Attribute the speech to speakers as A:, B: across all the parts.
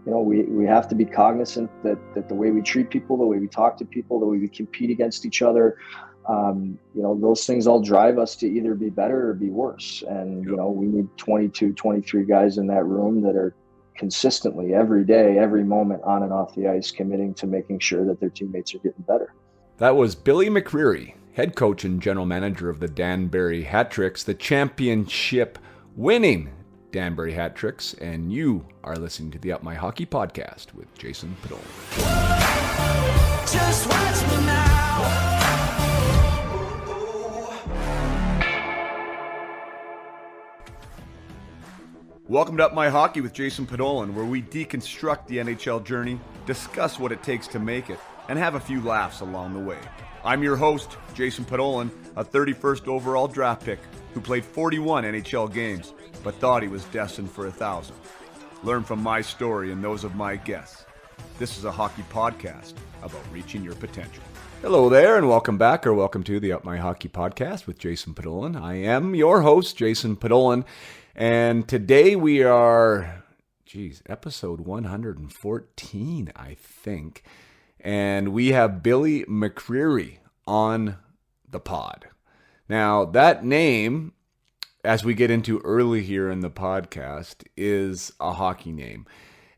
A: we have to be cognizant that the way we treat people, the way we talk to people, the way we compete against each other, those things all drive us to either be better or be worse. And, we need 22, 23 guys in that room that are consistently every day, every moment on and off the ice, committing to making sure that their teammates are getting better.
B: That was Billy McCreary, head coach and general manager of the Danbury Hat-Tricks, the championship winning Danbury Hat-Tricks, and you are listening to the Up My Hockey podcast with Jason Padol. Just watch me now. Welcome to Up My Hockey with Jason Padolin, where we deconstruct the NHL journey, discuss what it takes to make it, and have a few laughs along the way. I'm your host, Jason Padolin, a 31st overall draft pick who played 41 NHL games, but thought he was destined for 1,000. Learn from my story and those of my guests. This is a hockey podcast about reaching your potential. Hello there, and welcome back, or welcome to the Up My Hockey podcast with Jason Padolin. I am your host, Jason Padolin. And today we are, episode 114, I think. And we have Billy McCreary on the pod. Now, that name, as we get into early here in the podcast, is a hockey name.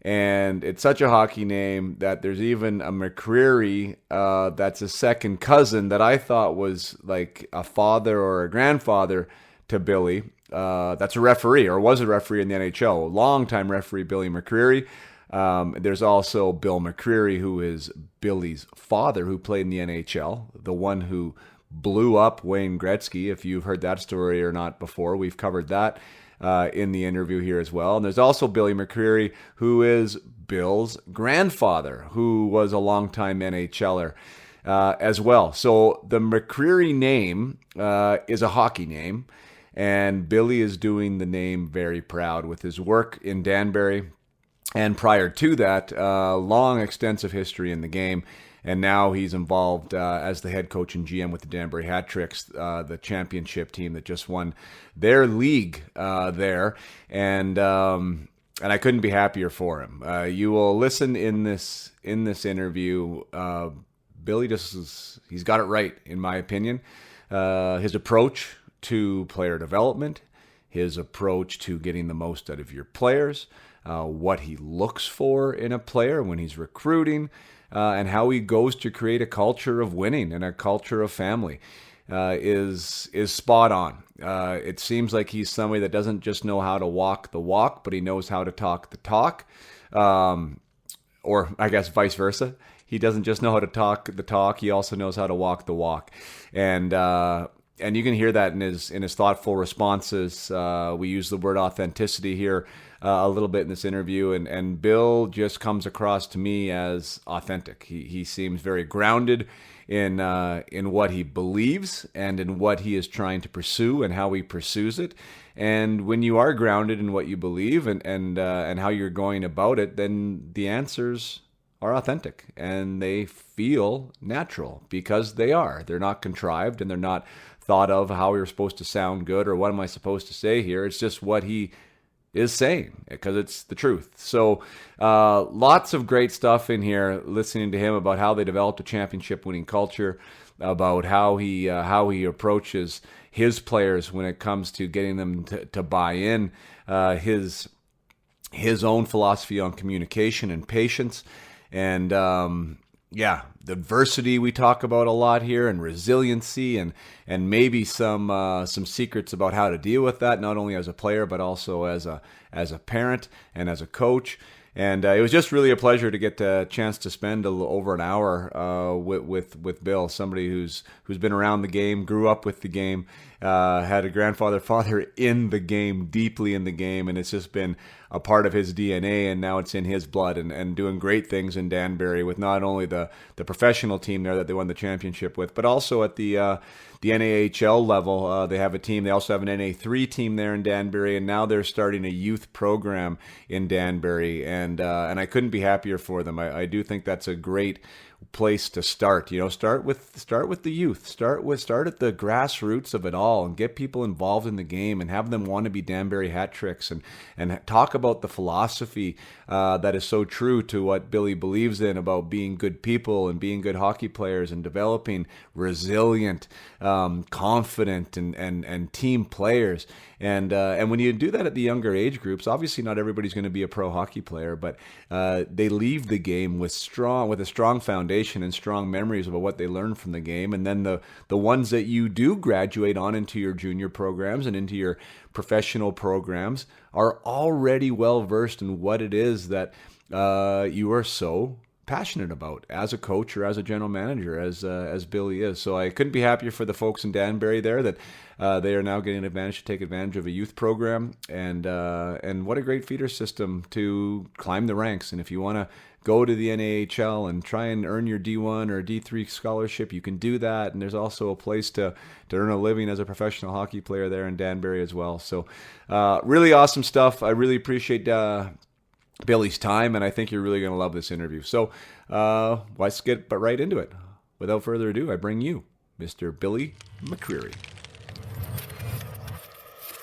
B: And it's such a hockey name that there's even a McCreary that's a second cousin that I thought was like a father or a grandfather to Billy. That's a referee, or was a referee in the NHL. A longtime referee, Billy McCreary. There's also Bill McCreary, who is Billy's father, who played in the NHL, the one who blew up Wayne Gretzky. If you've heard that story or not before, we've covered that in the interview here as well. And there's also Billy McCreary, who is Bill's grandfather, who was a longtime NHLer as well. So the McCreary name is a hockey name. And Billy is doing the name very proud with his work in Danbury. And prior to that, long, extensive history in the game. And now he's involved as the head coach and GM with the Danbury Hat-Tricks, the championship team that just won their league there. And I couldn't be happier for him. You will listen in this interview. Billy he's got it right, in my opinion. His approach to player development, his approach to getting the most out of your players, what he looks for in a player when he's recruiting, and how he goes to create a culture of winning and a culture of family is spot on. It seems like he's somebody that doesn't just know how to walk the walk, but he knows how to talk the talk, or I guess vice versa. He doesn't just know how to talk the talk, he also knows how to walk the walk. And you can hear that in his thoughtful responses. We use the word authenticity here a little bit in this interview, and Bill just comes across to me as authentic. He seems very grounded in what he believes and in what he is trying to pursue and how he pursues it. And when you are grounded in what you believe and how you're going about it, then the answers are authentic and they feel natural because they are. They're not contrived and they're not thought of how you're supposed to sound good or what am I supposed to say here. It's just what he is saying because it's the truth. So lots of great stuff in here, listening to him about how they developed a championship winning culture, about how he approaches his players when it comes to getting them to buy in, his own philosophy on communication and patience, and the adversity we talk about a lot here, and resiliency, and maybe some secrets about how to deal with that, not only as a player but also as a parent and as a coach. And it was just really a pleasure to get the chance to spend over an hour with Bill, somebody who's been around the game, grew up with the game, had a father in the game, deeply in the game, and it's just been a part of his DNA, and now it's in his blood, and doing great things in Danbury with not only the professional team there that they won the championship with, but also at the the NAHL level. They have a team. They also have an NA3 team there in Danbury, and now they're starting a youth program in Danbury, and I couldn't be happier for them. I do think that's a great place to start. Start with the youth. Start at the grassroots of it all, and get people involved in the game, and have them want to be Danbury hat tricks, and talk about the philosophy that is so true to what Billy believes in about being good people and being good hockey players and developing resilient, confident, and team players. And when you do that at the younger age groups, obviously not everybody's going to be a pro hockey player, but they leave the game with a strong foundation and strong memories about what they learned from the game. And then the ones that you do graduate on into your junior programs and into your professional programs are already well versed in what it is that you are so passionate about as a coach or as a general manager, as Billy is. So I couldn't be happier for the folks in Danbury there that they are now getting an advantage to take advantage of a youth program, and what a great feeder system to climb the ranks. And if you want to go to the NAHL and try and earn your D1 or D3 scholarship, you can do that. And there's also a place to earn a living as a professional hockey player there in Danbury as well. So really awesome stuff. I really appreciate Billy's time, and I think you're really going to love this interview. So let's get right into it. Without further ado, I bring you Mr. Billy McCreary.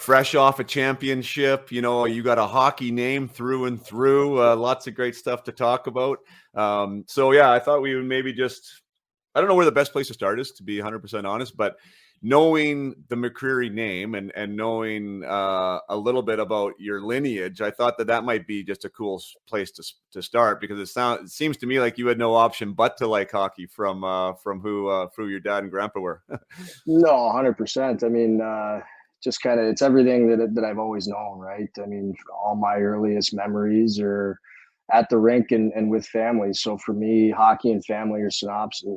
B: Fresh off a championship, you got a hockey name through and through. Lots of great stuff to talk about. So yeah, I thought we would maybe I don't know where the best place to start is, to be 100% honest, but knowing the McCreary name and knowing a little bit about your lineage, I thought that might be just a cool place to start, because it seems to me like you had no option but to like hockey from who your dad and grandpa were.
A: No, 100%. I mean, just kind of, it's everything that I've always known, right? I mean, all my earliest memories are at the rink and with family. So for me, hockey and family are synopsis.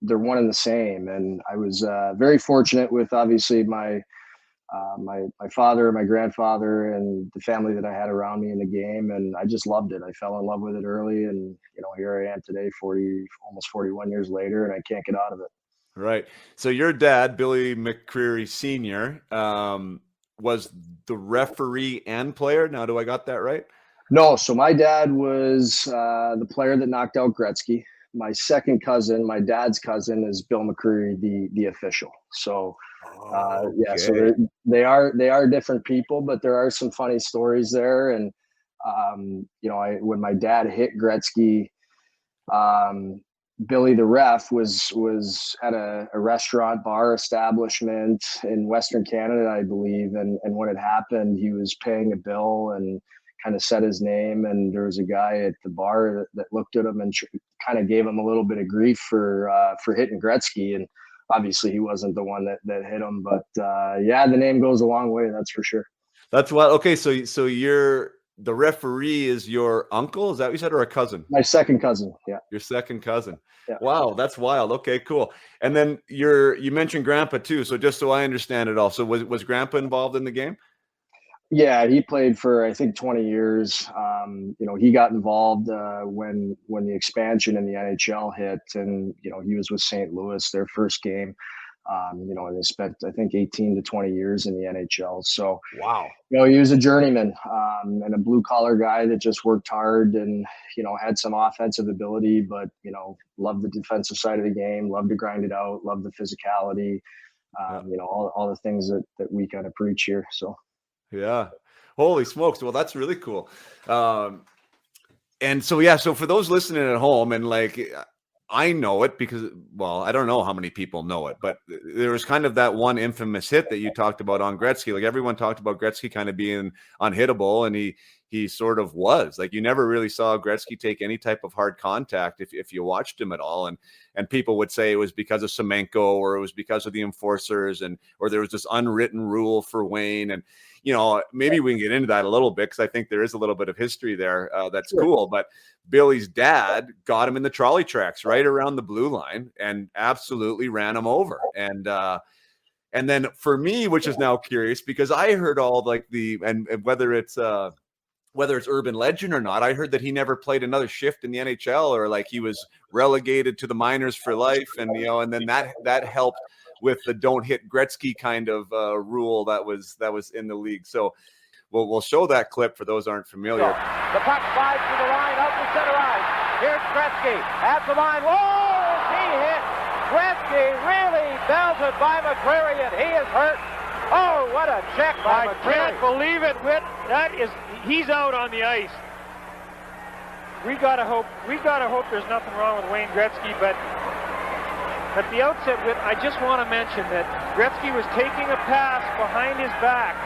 A: They're one and the same. And I was very fortunate with, obviously, my father, my grandfather, and the family that I had around me in the game. And I just loved it. I fell in love with it early. And, here I am today, almost 41 years later, and I can't get out of it.
B: Right. So your dad, Billy McCreary Sr., was the referee and player. Now, do I got that right?
A: No. So my dad was the player that knocked out Gretzky. My second cousin, my dad's cousin, is Bill McCreary, the official. So, yeah. So they are different people, but there are some funny stories there. And when my dad hit Gretzky, Billy the ref was at a restaurant bar establishment in Western Canada, I believe. And when it happened, he was paying a bill and kind of said his name. And there was a guy at the bar that looked at him and kind of gave him a little bit of grief for hitting Gretzky. And obviously he wasn't the one that hit him, but yeah, the name goes a long way. That's for sure.
B: That's what, okay. So the referee is your uncle, is that what you said, or a cousin?
A: My second cousin. Yeah.
B: Your second cousin.
A: Yeah.
B: Wow, that's wild. Okay, cool. And then you mentioned grandpa too. So just so I understand it all. So was grandpa involved in the game?
A: Yeah, he played for, I think, 20 years. He got involved when the expansion in the NHL hit, and he was with St. Louis their first game. And they spent, I think, 18 to 20 years in the NHL. So,
B: wow.
A: He was a journeyman and a blue collar guy that just worked hard and, had some offensive ability, but, loved the defensive side of the game, loved to grind it out, loved the physicality, all the things that we kind of preach here. So,
B: yeah. Holy smokes. Well, that's really cool. And so, yeah, so for those listening at home, and I know it because, well, I don't know how many people know it, but there was kind of that one infamous hit that you talked about on Gretzky. Like, everyone talked about Gretzky kind of being unhittable, and he sort of was. Like, you never really saw Gretzky take any type of hard contact if you watched him at all. And people would say it was because of Semenko, or it was because of the enforcers, or there was this unwritten rule for Wayne. And, maybe we can get into that a little bit, because I think there is a little bit of history there that's cool. But Billy's dad got him in the trolley tracks right around the blue line and absolutely ran him over. And then for me, which is now curious, because I heard all and whether it's whether it's urban legend or not. I heard that he never played another shift in the NHL, or like he was relegated to the minors for life. And, and then that helped with the don't hit Gretzky kind of rule that was in the league. So we'll show that clip for those who aren't familiar.
C: The puck slides to the line, up the center ice. Here's Gretzky at the line. Whoa! He hit Gretzky, really belted by McCreary, and he is hurt. Oh, what a check by McCreary.
D: I can't believe it, Whit. He's out on the ice. We gotta hope there's nothing wrong with Wayne Gretzky, but at the outset, Whit, I just want to mention that Gretzky was taking a pass behind his back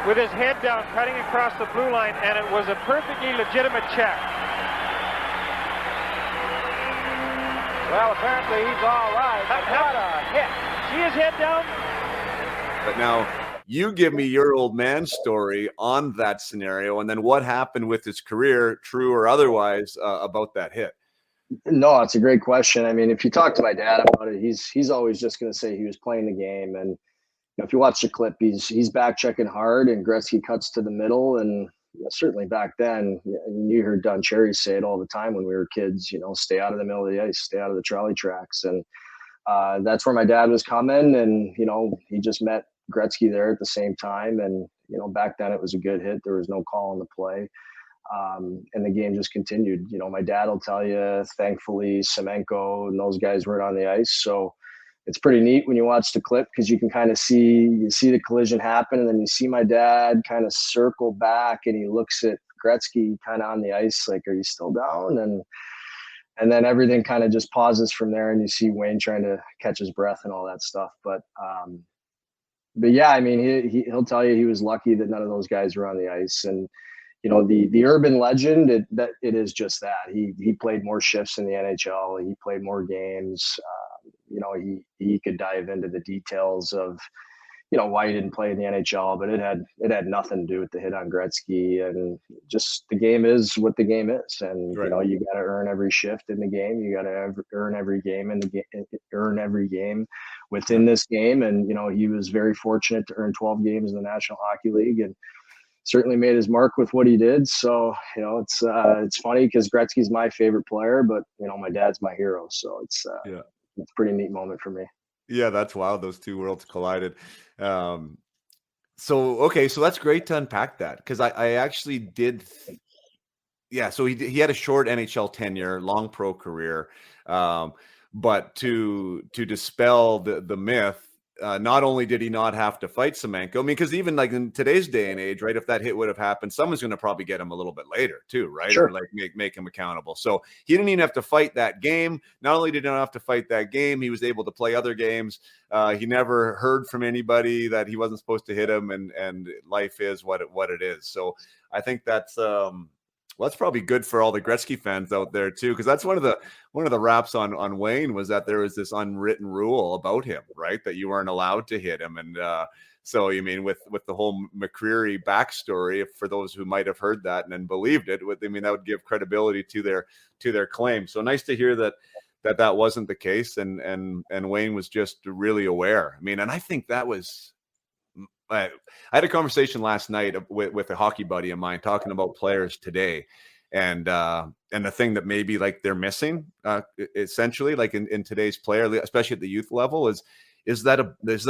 D: with his head down, cutting across the blue line, and it was a perfectly legitimate check.
C: Well, apparently he's all right. What a hit.
D: See his head down?
B: But now you give me your old man story on that scenario, and then what happened with his career, true or otherwise, about that hit.
A: No, it's a great question. I mean, if you talk to my dad about it, he's always just going to say he was playing the game. And if you watch the clip, he's back checking hard, and Gretzky cuts to the middle. And certainly back then, you heard Don Cherry say it all the time when we were kids. Stay out of the middle of the ice, stay out of the trolley tracks, and that's where my dad was coming. And he just met Gretzky there at the same time. And back then it was a good hit. There was no call on the play. And the game just continued. My dad will tell you, thankfully, Semenko and those guys weren't on the ice. So it's pretty neat when you watch the clip, because you can kind of see the collision happen, and then you see my dad kind of circle back, and he looks at Gretzky kind of on the ice, like, are you still down? And then everything kind of just pauses from there, and you see Wayne trying to catch his breath and all that stuff. But yeah, I mean, he'll tell you he was lucky that none of those guys were on the ice. And the urban legend, it is just that. He played more shifts in the NHL. He played more games. He could dive into the details of why he didn't play in the NHL, but it had nothing to do with the hit on Gretzky. And just the game is what the game is. And
B: right.
A: You got to earn every shift in the game. You got to earn every game earn every game within this game. And he was very fortunate to earn 12 games in the National Hockey League, and certainly made his mark with what he did. So it's funny because Gretzky's my favorite player, but my dad's my hero. So it's a pretty neat moment for me.
B: Yeah, that's wild. Those two worlds collided. So that's great to unpack that, because I actually did. So he had a short NHL tenure, long pro career, but to dispel the myth, not only did he not have to fight Semenko, I mean, because even like in today's day and age, right, if that hit would have happened, someone's going to probably get him a little bit later too, right?
A: Sure.
B: Or like make him accountable. So he didn't even have to fight that game. Not only did he not have to fight that game, he was able to play other games. He never heard from anybody that he wasn't supposed to hit him, and life is what it is. So I think that's probably good for all the Gretzky fans out there too, because that's one of the raps on Wayne was that there was this unwritten rule about him, right, that you weren't allowed to hit him. And so you mean with the whole McCreary backstory, for those who might have heard that and then believed it, that would give credibility to their claim. So nice to hear that wasn't the case, and Wayne was just really aware. I mean, and I think that was. I had a conversation last night with a hockey buddy of mine talking about players today, and the thing that maybe like they're missing, essentially, like in today's player, especially at the youth level, is that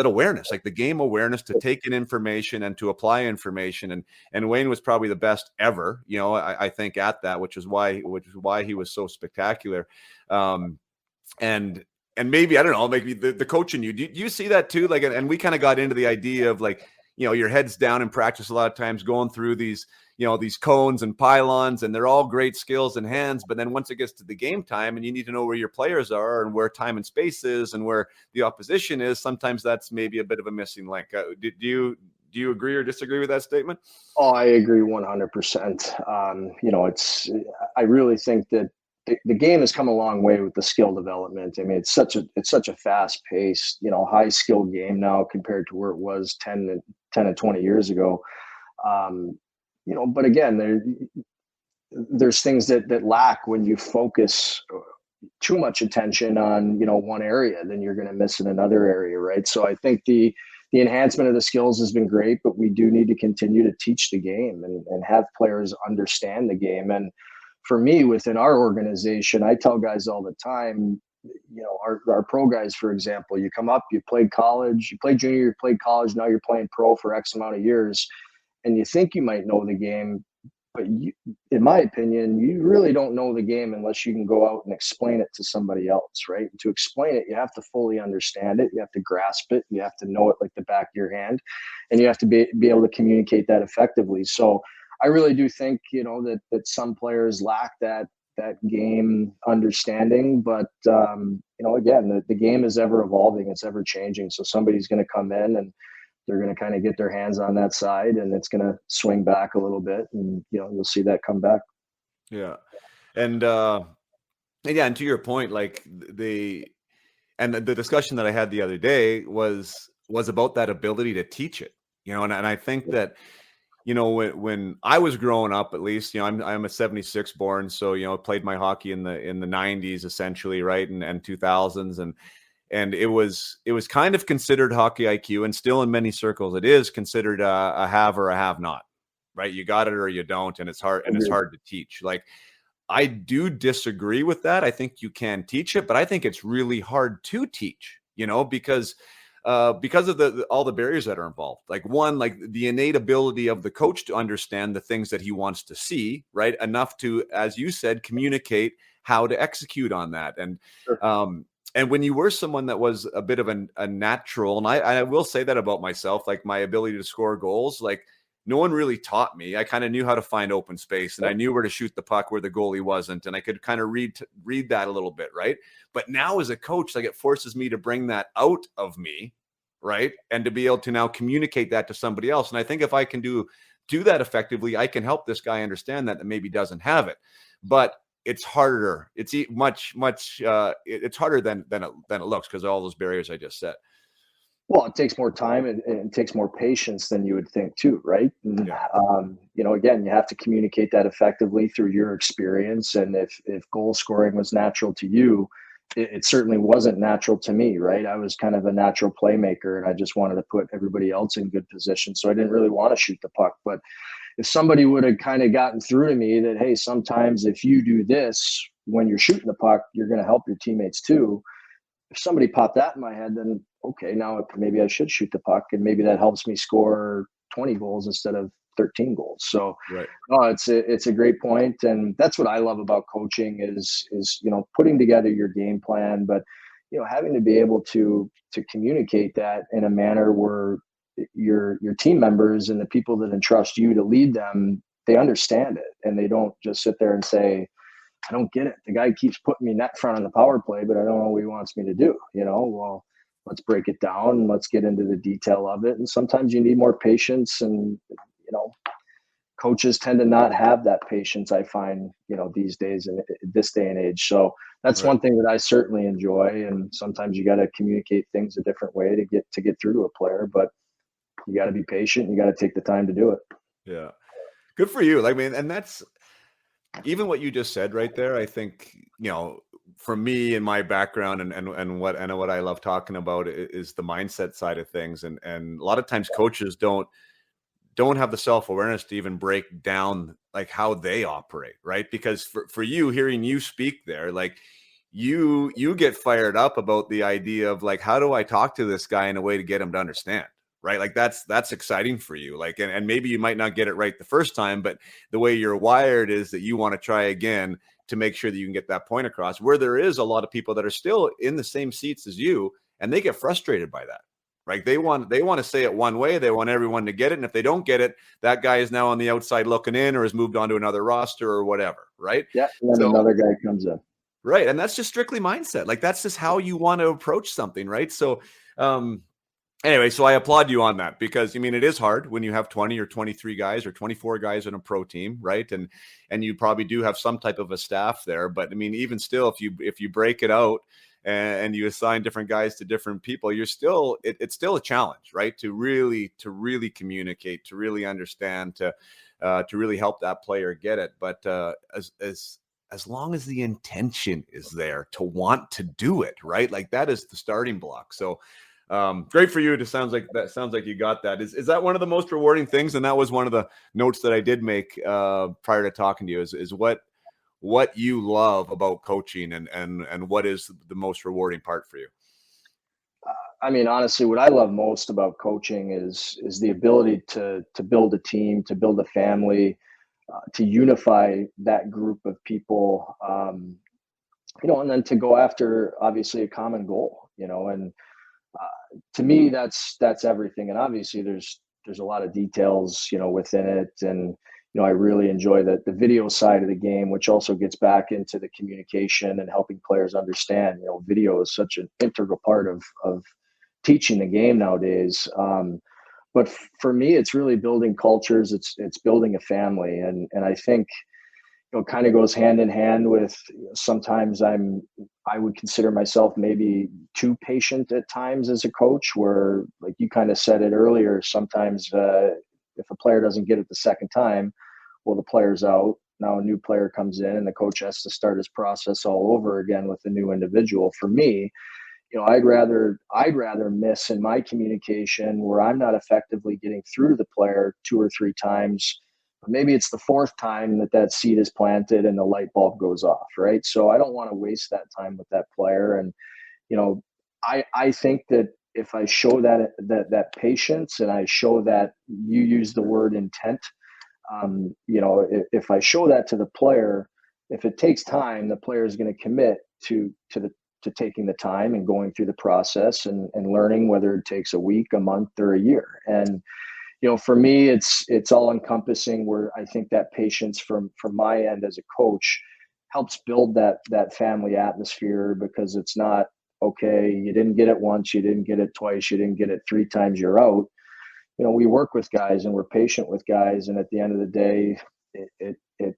B: awareness, like the game awareness to take in information and to apply information. And Wayne was probably the best ever, I think at that, which is why he was so spectacular. And maybe, I don't know, maybe the coach in you, do you see that too? Like, and we kind of got into the idea of like, your head's down in practice a lot of times, going through these cones and pylons, and they're all great skills and hands. But then once it gets to the game time and you need to know where your players are and where time and space is and where the opposition is, sometimes that's maybe a bit of a missing link. Do you agree or disagree with that statement?
A: Oh, I agree 100%. I really think that the game has come a long way with the skill development. I mean, it's such a fast paced, high skill game now compared to where it was 10 and 20 years ago. But again, there's things that lack when you focus too much attention on, one area, then you're going to miss in another area. Right. So I think the the enhancement of the skills has been great, but we do need to continue to teach the game and have players understand the game. And for me, within our organization, I tell guys all the time, our pro guys, for example, you come up, you played college, you played junior, you played college, now you're playing pro for X amount of years, and you think you might know the game, but in my opinion, you really don't know the game unless you can go out and explain it to somebody else, right? And to explain it, you have to fully understand it. You have to grasp it. You have to know it like the back of your hand, and you have to be able to communicate that effectively. So I really do think, that some players lack that game understanding, but again, the game is ever evolving. It's ever changing. So somebody's going to come in and they're going to kind of get their hands on that side, and it's going to swing back a little bit, and you'll see that come back.
B: Yeah. And and to your point, like the discussion that I had the other day was about that ability to teach it, and I think that, when I was growing up, at least, I'm a 76 born. So, I played my hockey in the 90s essentially. Right. And 2000s. And it was kind of considered hockey IQ, and still in many circles, it is considered a have or a have not, right? You got it or you don't. And it's hard to teach. Like, I do disagree with that. I think you can teach it, but I think it's really hard to teach, because of all the barriers that are involved. Like, one, like the innate ability of the coach to understand the things that he wants to see, right? Enough to, as you said, communicate how to execute on that. And, sure. And when you were someone that was a bit of a natural, and I will say that about myself, like my ability to score goals, like no one really taught me. I kind of knew how to find open space, and I knew where to shoot the puck where the goalie wasn't. And I could kind of read that a little bit. Right. But now as a coach, like, it forces me to bring that out of me. Right. And to be able to now communicate that to somebody else. And I think if I can do that effectively, I can help this guy understand that maybe doesn't have it. But it's harder. It's much, it's harder than it looks, because of all those barriers I just said.
A: Well, it takes more time and it takes more patience than you would think too, right? And, again, you have to communicate that effectively through your experience. And if goal scoring was natural to you, it certainly wasn't natural to me, right? I was kind of a natural playmaker, and I just wanted to put everybody else in good position. So I didn't really want to shoot the puck. But if somebody would have kind of gotten through to me that, hey, sometimes if you do this when you're shooting the puck, you're going to help your teammates too. If somebody popped that in my head, then okay, now maybe I should shoot the puck, and maybe that helps me score 20 goals instead of 13 goals. So
B: right.
A: It's a great point. And that's what I love about coaching is, putting together your game plan, but, having to be able to communicate that in a manner where your team members and the people that entrust you to lead them, they understand it, and they don't just sit there and say, I don't get it. The guy keeps putting me net front on the power play, but I don't know what he wants me to do. Well, let's break it down and let's get into the detail of it. And sometimes you need more patience, and, coaches tend to not have that patience, I find, these days in this day and age. So that's right. One thing that I certainly enjoy. And sometimes you got to communicate things a different way to get through to a player, but you got to be patient. You got to take the time to do it.
B: Yeah. Good for you. I mean, and that's even what you just said right there. I think, for me and my background and what I love talking about is the mindset side of things. And a lot of times coaches don't have the self-awareness to even break down like how they operate. Right. Because for you, hearing you speak there, like you get fired up about the idea of like, how do I talk to this guy in a way to get him to understand? Right. Like that's exciting for you. Like, and maybe you might not get it right the first time, but the way you're wired is that you want to try again to make sure that you can get that point across, where there is a lot of people that are still in the same seats as you, and they get frustrated by that. Right. They want to say it one way. They want everyone to get it. And if they don't get it, that guy is now on the outside looking in, or has moved on to another roster or whatever. Right.
A: Yeah. And then another guy comes in.
B: Right. And that's just strictly mindset. Like, that's just how you want to approach something. Right. So, anyway, so I applaud you on that, because, it is hard when you have 20 or 23 guys or 24 guys in a pro team. Right. And you probably do have some type of a staff there. But even still, if you break it out, and you assign different guys to different people, it's still a challenge, right? To really communicate, to really understand, to really help that player get it. But as long as the intention is there to want to do it, right? Like, that is the starting block. So Great for you. It sounds like you got that. Is that one of the most rewarding things? And that was one of the notes that I did make prior to talking to you is what you love about coaching and what is the most rewarding part for you?
A: I mean, honestly, what I love most about coaching is the ability to build a team, to build a family, to unify that group of people, and then to go after obviously a common goal, and to me that's everything. And obviously there's a lot of details, within it, and I really enjoy the video side of the game, which also gets back into the communication and helping players understand. Video is such an integral part of teaching the game nowadays. But for me, it's really building cultures. It's building a family, and I think kind of goes hand in hand with sometimes I would consider myself maybe too patient at times as a coach, where like you kind of said it earlier, sometimes if a player doesn't get it the second time, well, the player's out. Now a new player comes in and the coach has to start his process all over again with a new individual. For me, I'd rather miss in my communication where I'm not effectively getting through to the player 2 or 3 times. Maybe it's the 4th time that seed is planted and the light bulb goes off, right? So I don't want to waste that time with that player. And I think that if I show that patience, and I show that, you use the word intent, if I show that to the player, if it takes time, the player is going to commit to taking the time and going through the process and learning, whether it takes a week, a month, or a year. And for me, it's all encompassing, where I think that patience from my end as a coach helps build that family atmosphere, because it's not, okay, you didn't get it once, you didn't get it twice, you didn't get it 3 times, you're out. We work with guys and we're patient with guys. And at the end of the day, it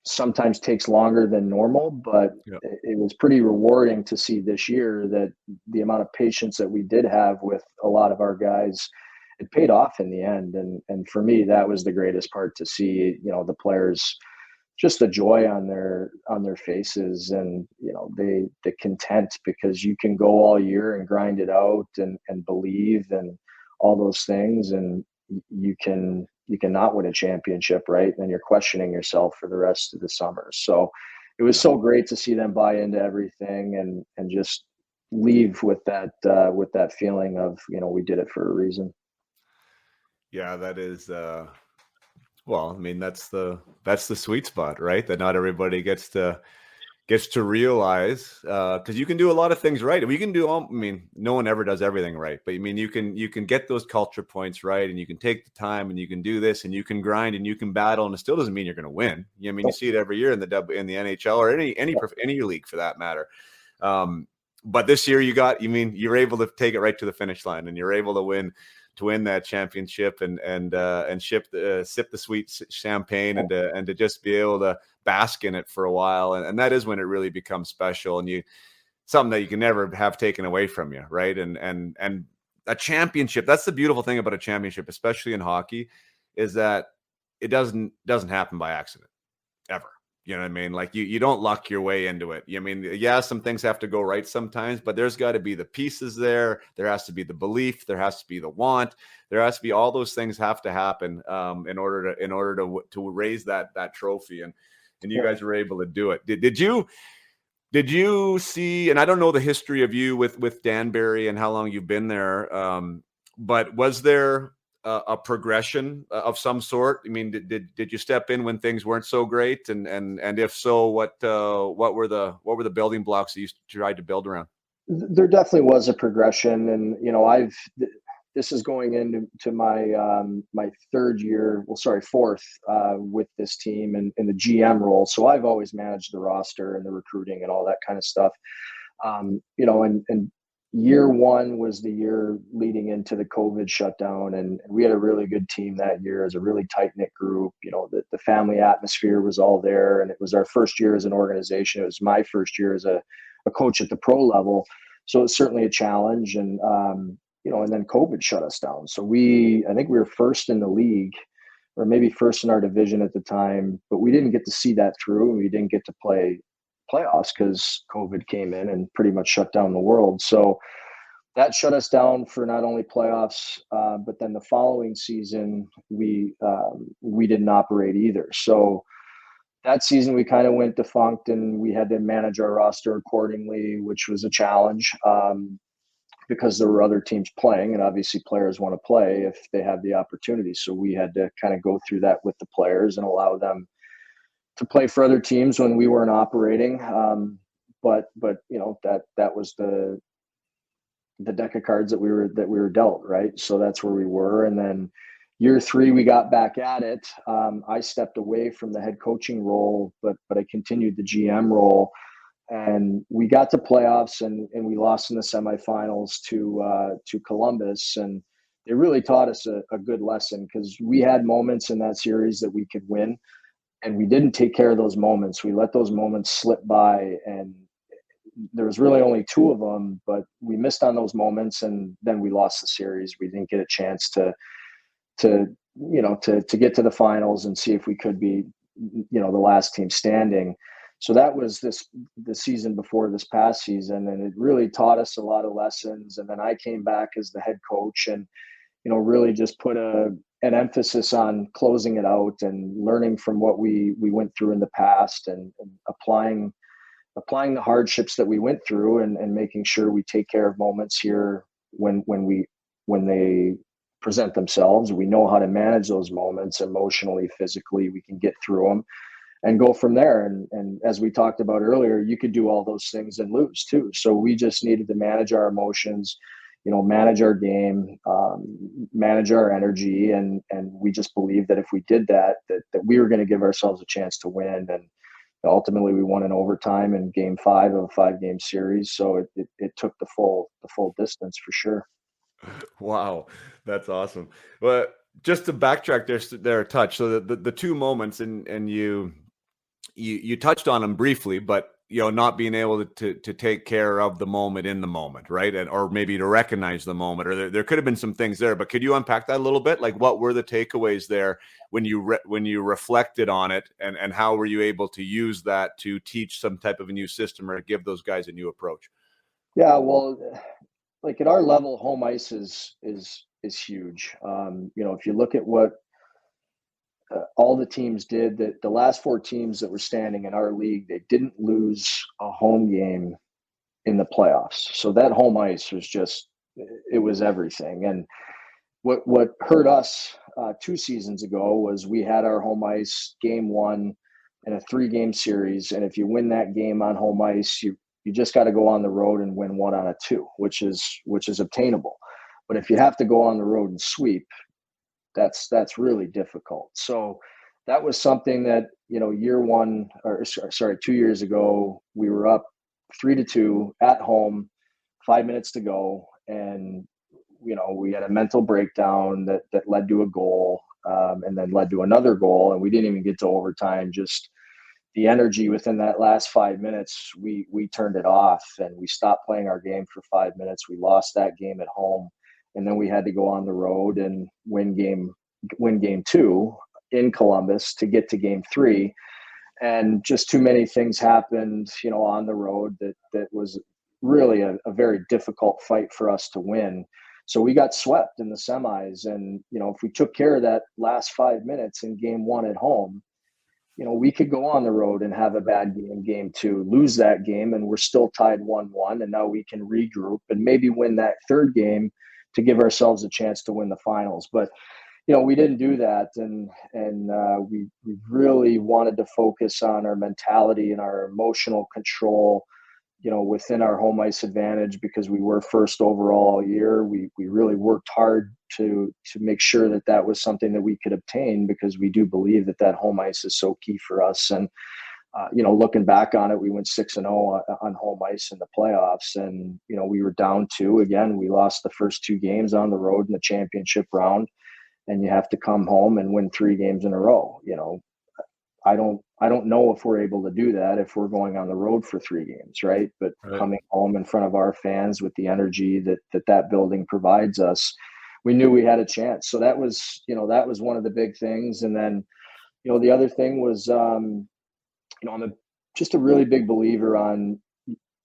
A: sometimes takes longer than normal, but it was pretty rewarding to see this year that the amount of patience that we did have with a lot of our guys, it paid off in the end. And for me, that was the greatest part, to see, the players, just the joy on their faces, and, the content, because you can go all year and grind it out and believe and all those things. And you can not win a championship, right? And you're questioning yourself for the rest of the summer. So it was so great to see them buy into everything and just leave with that feeling of, we did it for a reason.
B: Yeah, that is, well, I mean, that's the sweet spot, right? That not everybody gets to realize, because you can do a lot of things right. We can do all, I mean, no one ever does everything right, but I mean, you can get those culture points right, and you can take the time, and you can do this, and you can grind, and you can battle, and it still doesn't mean you're going to win. I mean, you see it every year in the NHL, or any league for that matter. But this year you're able to take it right to the finish line, and you're able to win that championship and sip the sweet champagne, and to just be able to bask in it for a while. And that is when it really becomes special, and something that you can never have taken away from you. Right. And a championship, that's the beautiful thing about a championship, especially in hockey, is that it doesn't happen by accident ever. You know what I mean? Like you don't luck your way into it. I mean, yeah, some things have to go right sometimes, but there's got to be the pieces there. There has to be the belief. There has to be the want. There has to be all those things have to happen in order to raise that trophy. And you guys were able to do it. Did you see? And I don't know the history of you with Danbury and how long you've been there, but was there a progression of some sort? I mean, did you step in when things weren't so great, and if so, what were the building blocks that you tried to build around?
A: There definitely was a progression, and this is going into my my 3rd year, fourth with this team and in the GM role. So I've always managed the roster and the recruiting and all that kind of stuff. And year 1 was the year leading into the COVID shutdown, and we had a really good team that year as a really tight-knit group. The family atmosphere was all there, and it was our first year as an organization. It was my first year as a coach at the pro level. So it's certainly a challenge. And, and then COVID shut us down. So I think we were first in the league, or maybe first in our division at the time, but we didn't get to see that through, and we didn't get to play playoffs because COVID came in and pretty much shut down the world. So that shut us down for not only playoffs, but then the following season we didn't operate either. So that season we kind of went defunct, and we had to manage our roster accordingly, which was a challenge because there were other teams playing, and obviously players want to play if they have the opportunity. So we had to kind of go through that with the players and allow them to play for other teams when we weren't operating. But that was the deck of cards that we were dealt, right? So that's where we were. And then year 3, we got back at it. I stepped away from the head coaching role, but I continued the GM role, and we got to playoffs and we lost in the semifinals to Columbus. And it really taught us a good lesson, because we had moments in that series that we could win, and we didn't take care of those moments. We let those moments slip by, and there was really only 2 of them, but we missed on those moments, and then we lost the series. We didn't get a chance to get to the finals and see if we could be, the last team standing. So that was the season before this past season, and it really taught us a lot of lessons. And then I came back as the head coach, and really just put an emphasis on closing it out and learning from what we went through in the past, and applying the hardships that we went through, and making sure we take care of moments here when they present themselves. We know how to manage those moments emotionally, physically. We can get through them and go from there. And as we talked about earlier, you could do all those things and lose too. So we just needed to manage our emotions, manage our game, manage our energy. And we just believed that if we did that we were going to give ourselves a chance to win. And ultimately we won in overtime in game 5 of a 5-game series. So it took the full distance for sure.
B: Wow, that's awesome. Well, just to backtrack there a touch. So the 2 moments, and you touched on them briefly, but not being able to take care of the moment in the moment, right? Or maybe to recognize the moment, or there could have been some things there, but could you unpack that a little bit? Like, what were the takeaways there when you reflected on it, and how were you able to use that to teach some type of a new system or give those guys a new approach?
A: Yeah, well, like at our level, home ice is huge. If you look at what all the teams did, that the last 4 teams that were standing in our league, they didn't lose a home game in the playoffs. So that home ice was it was everything. And what hurt us 2 seasons ago was we had our home ice game 1 in a 3-game series. And if you win that game on home ice, you just got to go on the road and win 1 out of 2, which is obtainable. But if you have to go on the road and sweep, that's really difficult. So that was something that, year 2 years ago, we were up 3-2 at home, 5 minutes to go. And, we had a mental breakdown that led to a goal, and then led to another goal. And we didn't even get to overtime. Just the energy within that last 5 minutes, we turned it off, and we stopped playing our game for 5 minutes. We lost that game at home. And then we had to go on the road and win game 2 in Columbus to get to game 3. And just too many things happened, on the road that was really a very difficult fight for us to win. So we got swept in the semis. And, if we took care of that last 5 minutes in game 1 at home, we could go on the road and have a bad game 2, lose that game, and we're still tied 1-1. And now we can regroup and maybe win that 3rd game to give ourselves a chance to win the finals. But, we didn't do that. And we really wanted to focus on our mentality and our emotional control, within our home ice advantage, because we were first overall all year. We really worked hard to make sure that was something that we could obtain, because we do believe that home ice is so key for us. And, looking back on it, we went 6-0 on home ice in the playoffs. And, we were down 2 again. We lost the first 2 games on the road in the championship round, and you have to come home and win 3 games in a row. I don't know if we're able to do that if we're going on the road for 3 games, right? But coming home in front of our fans with the energy that building provides us, we knew we had a chance. So that was one of the big things. And then, the other thing was, I'm just a really big believer on,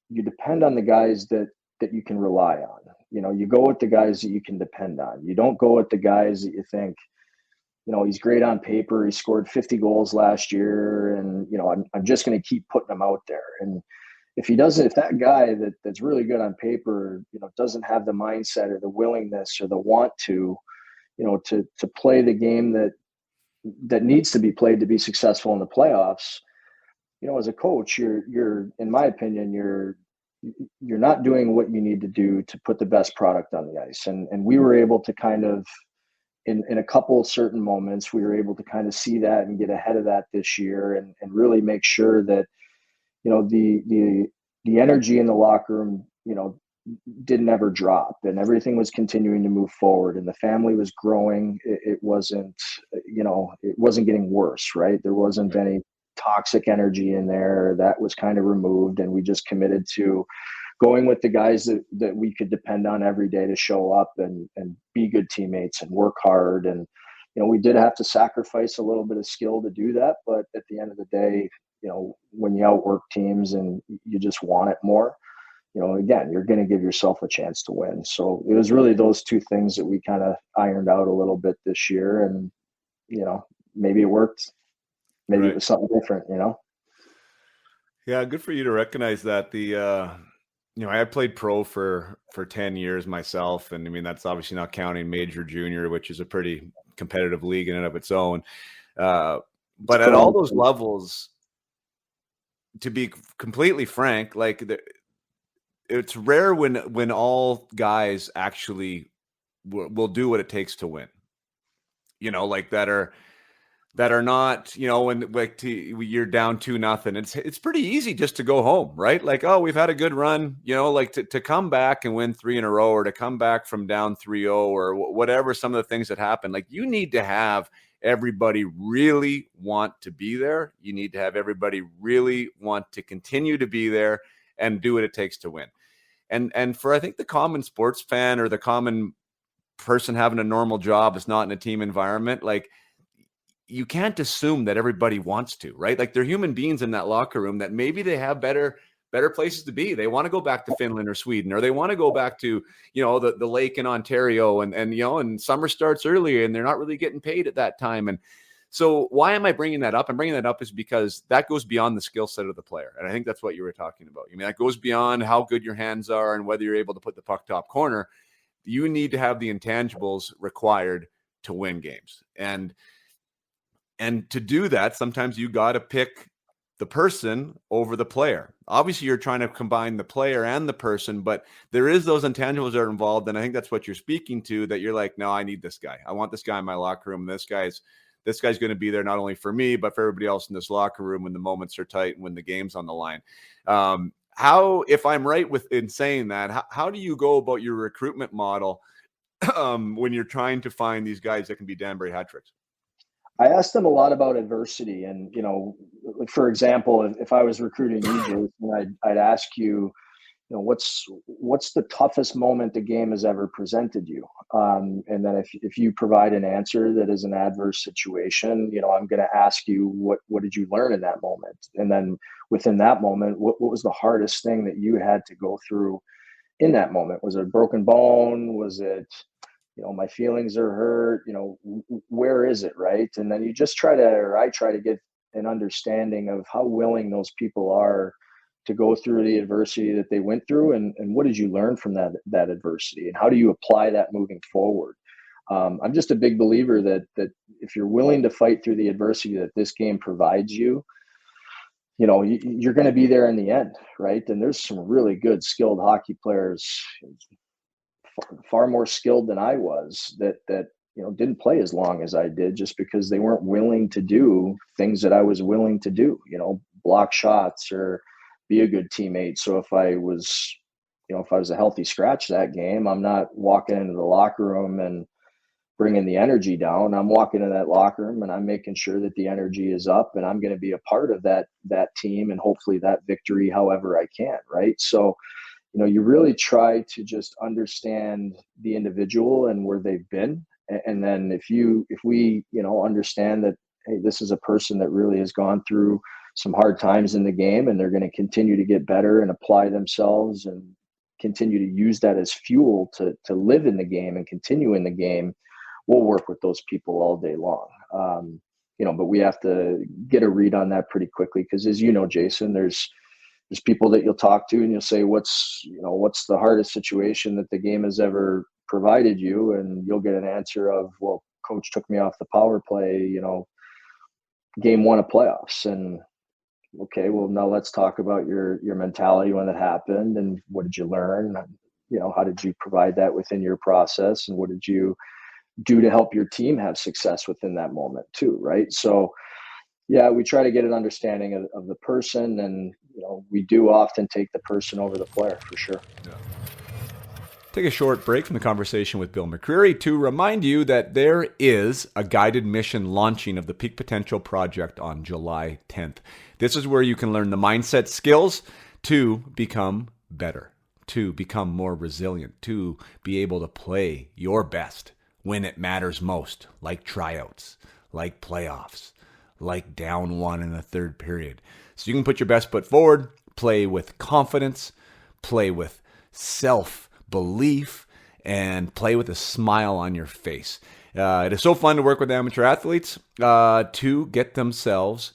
A: you depend on the guys that you can rely on. you go with the guys that you can depend on. You don't go with the guys that you think, he's great on paper. He scored 50 goals last year, and I'm just going to keep putting him out there. And if that guy that's really good on paper, doesn't have the mindset or the willingness or the want to play the game that needs to be played to be successful in the playoffs, as a coach, you're in my opinion, you're not doing what you need to do to put the best product on the ice. And we were able to kind of, in a couple of certain moments, we were able to kind of see that and get ahead of that this year, and really make sure that, the energy in the locker room, didn't ever drop, and everything was continuing to move forward, and the family was growing. It wasn't getting worse, right? There wasn't any toxic energy in there. That was kind of removed, and we just committed to going with the guys that we could depend on every day to show up and be good teammates and work hard. And, we did have to sacrifice a little bit of skill to do that, but at the end of the day, when you outwork teams and you just want it more, again, you're going to give yourself a chance to win. So it was really those two things that we kind of ironed out a little bit this year. And, maybe it worked. Maybe It was something different,
B: Yeah, good for you to recognize that. I played pro for 10 years myself. And I mean, that's obviously not counting major, junior, which is a pretty competitive league in and of its own. But at all those levels, to be completely frank, like it's rare when all guys actually will do what it takes to win, like that are not, when you're down 2-0, it's pretty easy just to go home, right? Like, oh, we've had a good run, like to come back and win 3 in a row, or to come back from down 3-0, or whatever, some of the things that happen. Like, you need to have everybody really want to be there. You need to have everybody really want to continue to be there and do what it takes to win. And for, I think, the common sports fan or the common person having a normal job is not in a team environment, like, you can't assume that everybody wants to, right? Like, they're human beings in that locker room that maybe they have better places to be. They want to go back to Finland or Sweden, or they want to go back to, the lake in Ontario, and summer starts earlier and they're not really getting paid at that time. And so why am I bringing that up? I'm bringing that up is because that goes beyond the skill set of the player. And I think that's what you were talking about. I mean, that goes beyond how good your hands are and whether you're able to put the puck top corner. You need to have the intangibles required to win games. And to do that, sometimes you got to pick the person over the player. Obviously, you're trying to combine the player and the person, but there is those intangibles that are involved. And I think that's what you're speaking to, that you're like, no, I need this guy. I want this guy in my locker room. This guy's going to be there not only for me, but for everybody else in this locker room when the moments are tight and when the game's on the line. How, if I'm right in saying that, how do you go about your recruitment model when you're trying to find these guys that can be Danbury hat tricks?
A: I asked them a lot about adversity, and like, for example, if I was recruiting you, Jason, I'd ask you, what's the toughest moment the game has ever presented you, and then if you provide an answer that is an adverse situation, I'm going to ask you what did you learn in that moment, and then within that moment, what was the hardest thing that you had to go through in that moment? Was it a broken bone? Was it my feelings are hurt, where is it, right? And then you just I try to get an understanding of how willing those people are to go through the adversity that they went through, and what did you learn from that adversity, and how do you apply that moving forward? I'm just a big believer that if you're willing to fight through the adversity that this game provides you, you're going to be there in the end, right? And there's some really good, skilled hockey players, far more skilled than I was, that didn't play as long as I did, just because they weren't willing to do things that I was willing to do, block shots or be a good teammate. So if I was a healthy scratch that game, I'm not walking into the locker room and bringing the energy down. I'm walking into that locker room and I'm making sure that the energy is up, and I'm going to be a part of that team and hopefully that victory however I can, right? So you really try to just understand the individual and where they've been. And then if we understand that, hey, this is a person that really has gone through some hard times in the game, and they're going to continue to get better and apply themselves and continue to use that as fuel to live in the game and continue in the game, we'll work with those people all day long. But we have to get a read on that pretty quickly, because as you know, Jason, there's people that you'll talk to and you'll say, what's the hardest situation that the game has ever provided you? And you'll get an answer of, well, coach took me off the power play, game 1 of playoffs. And okay, well, now let's talk about your mentality when it happened, and what did you learn? How did you provide that within your process, and what did you do to help your team have success within that moment too, right? So yeah, we try to get an understanding of the person, and we do often take the person over the player, for sure.
B: Yeah. Take a short break from the conversation with Bill McCreary to remind you that there is a guided mission launching of the Peak Potential Project on July 10th. This is where you can learn the mindset skills to become better, to become more resilient, to be able to play your best when it matters most, like tryouts, like playoffs, like down 1 in the 3rd period. So you can put your best foot forward, play with confidence, play with self-belief, and play with a smile on your face. It is so fun to work with amateur athletes to get themselves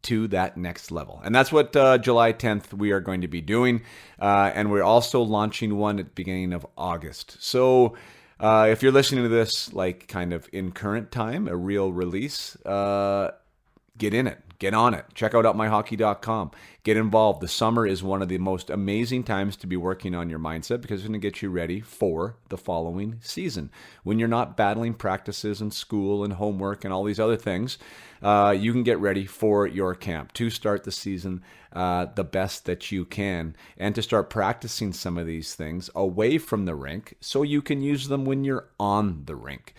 B: to that next level. And that's what July 10th we are going to be doing. And we're also launching one at the beginning of August. So if you're listening to this like kind of in current time, a real release, get in it. Get on it. Check out upmyhockey.com. Get involved. The summer is one of the most amazing times to be working on your mindset, because it's going to get you ready for the following season. When you're not battling practices and school and homework and all these other things, you can get ready for your camp to start the season the best that you can, and to start practicing some of these things away from the rink so you can use them when you're on the rink.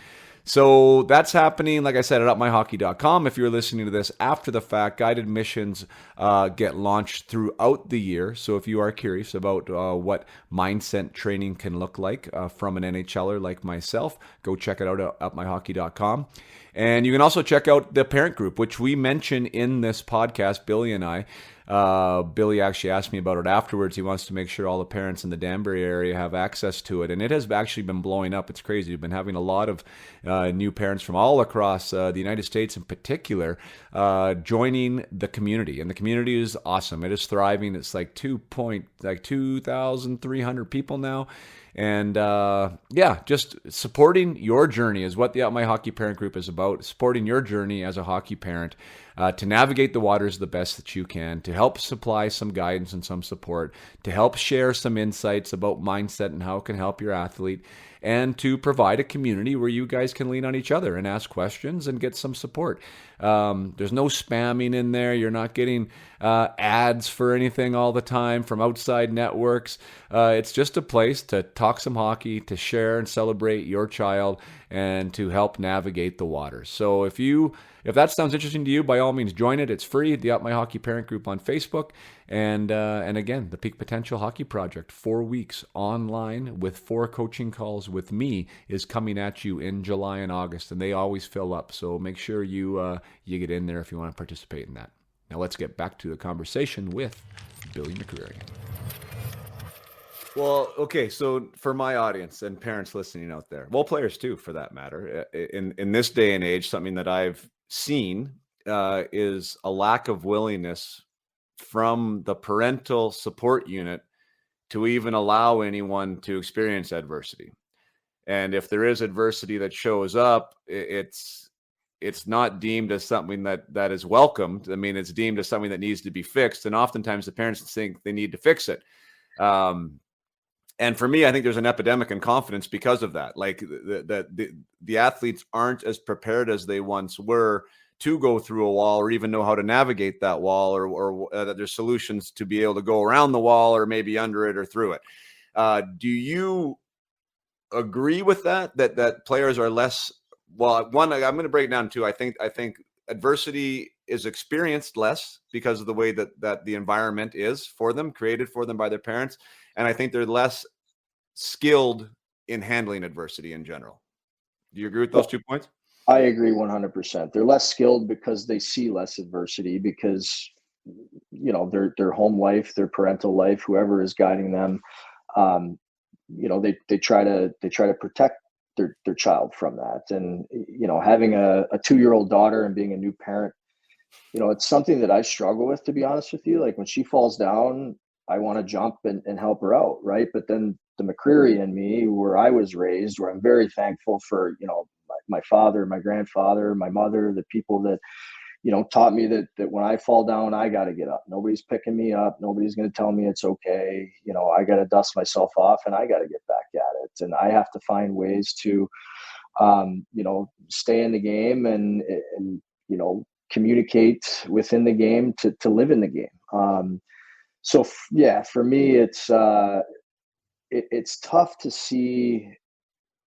B: So that's happening, like I said, at upmyhockey.com. If you're listening to this after the fact, guided missions get launched throughout the year. So if you are curious about what mindset training can look like from an NHLer like myself, go check it out at upmyhockey.com. And you can also check out the parent group, which we mention in this podcast, Billy and I. Billy actually asked me about it afterwards. He wants to make sure all the parents in the Danbury area have access to it. And it has actually been blowing up. It's crazy. We've been having a lot of new parents from all across the United States in particular joining the community. And the community is awesome. It is thriving. It's like 2,300 people now. And just supporting your journey is what the Out My Hockey Parent Group is about. Supporting your journey as a hockey parent to navigate the waters the best that you can, to help supply some guidance and some support, to help share some insights about mindset and how it can help your athlete, and to provide a community where you guys can lean on each other and ask questions and get some support. There's no spamming in there. You're not getting ads for anything all the time from outside networks. It's just a place to talk some hockey, to share and celebrate your child, and to help navigate the waters. So if that sounds interesting to you, by all means, join it. It's free. The Up My Hockey Parent Group on Facebook. And again, the Peak Potential Hockey Project, 4 weeks online with 4 coaching calls with me, is coming at you in July and August, and they always fill up. So make sure you get in there if you want to participate in that. Now let's get back to the conversation with Billy McCreary. Well, okay, so for my audience and parents listening out there, well, players too, for that matter, in this day and age, something that I've seen is a lack of willingness from the parental support unit to even allow anyone to experience adversity. And if there is adversity that shows up, it's not deemed as something that is welcomed. I mean, it's deemed as something that needs to be fixed. And oftentimes the parents think they need to fix it. And for me, I think there's an epidemic in confidence because of that. Like the athletes aren't as prepared as they once were to go through a wall, or even know how to navigate that wall, or that there's solutions to be able to go around the wall, or maybe under it or through it. Do you agree with that players are less? Well, one, I'm going to break it down too. I think adversity is experienced less because of the way that the environment is for them, created for them by their parents. And I think they're less skilled in handling adversity in general. Do you agree with those 2 points?
A: I agree 100%. They're less skilled because they see less adversity, because, their home life, their parental life, whoever is guiding them, they try to protect their child from that. And, having a 2-year-old daughter and being a new parent, it's something that I struggle with, to be honest with you. Like, when she falls down, I want to jump and help her out. Right. But then the McCreary in me, where I was raised, where I'm very thankful for, my father, my grandfather, my mother, the people that, taught me that when I fall down, I got to get up. Nobody's picking me up. Nobody's going to tell me it's okay. I got to dust myself off and I got to get back at it. And I have to find ways to, stay in the game and communicate within the game to live in the game. For me, it's tough to see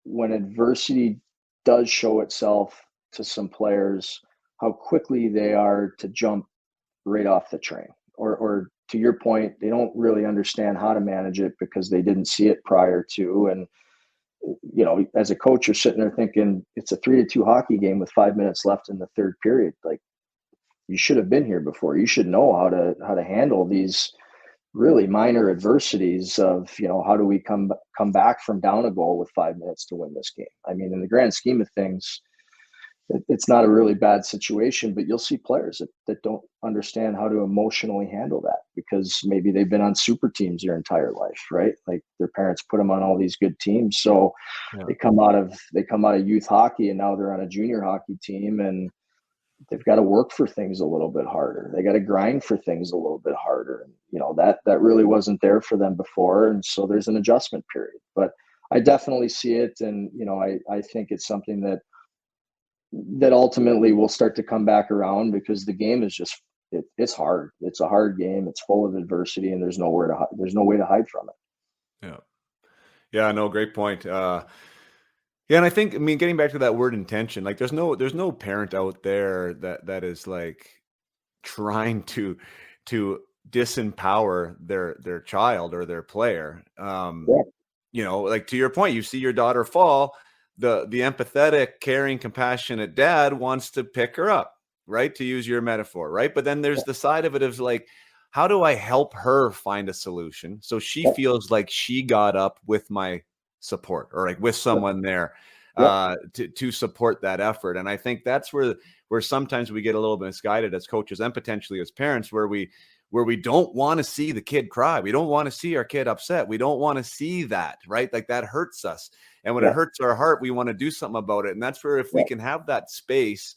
A: when adversity does show itself to some players, how quickly they are to jump right off the train, or to your point, they don't really understand how to manage it because they didn't see it prior to. And, as a coach, you're sitting there thinking it's a 3-2 hockey game with 5 minutes left in the third period. Like, you should have been here before. You should know how to handle these really minor adversities of, how do we come back from down a goal with 5 minutes to win this game? I mean, in the grand scheme of things, it's not a really bad situation, but you'll see players that don't understand how to emotionally handle that because maybe they've been on super teams their entire life, right? Like, their parents put them on all these good teams. So they come out of youth hockey and now they're on a junior hockey team, and they've got to work for things a little bit harder. They got to grind for things a little bit harder. And, that really wasn't there for them before. And so there's an adjustment period, but I definitely see it. And, I think it's something that ultimately will start to come back around because the game is just, it's hard. It's a hard game. It's full of adversity and there's no way to hide from it.
B: Yeah. Yeah, no, great point. Yeah, and I think, getting back to that word intention, like, there's no parent out there that is like trying to disempower their child or their player. Like, to your point, you see your daughter fall, the empathetic, caring, compassionate dad wants to pick her up, right? To use your metaphor, right? But then there's the side of it of like, how do I help her find a solution so she feels like she got up with my support, or like with someone there to support that effort? And I think that's where sometimes we get a little bit misguided as coaches and potentially as parents, where we don't want to see the kid cry. We don't want to see our kid upset. We don't want to see that, right? Like, that hurts us. And when it hurts our heart, we want to do something about it. And that's where, if we can have that space